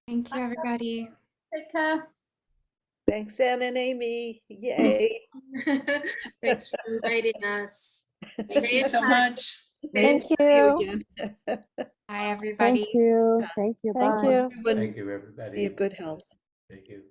Thank you, everybody. Take care. Thanks, Anne and Amy. Yay. Thanks for inviting us. Thank you so much. Nice Thank to see you. again. Bye, everybody. Thank you. Thank you. Thank Bye. you. Everyone Thank you, everybody. be of good health. Thank you.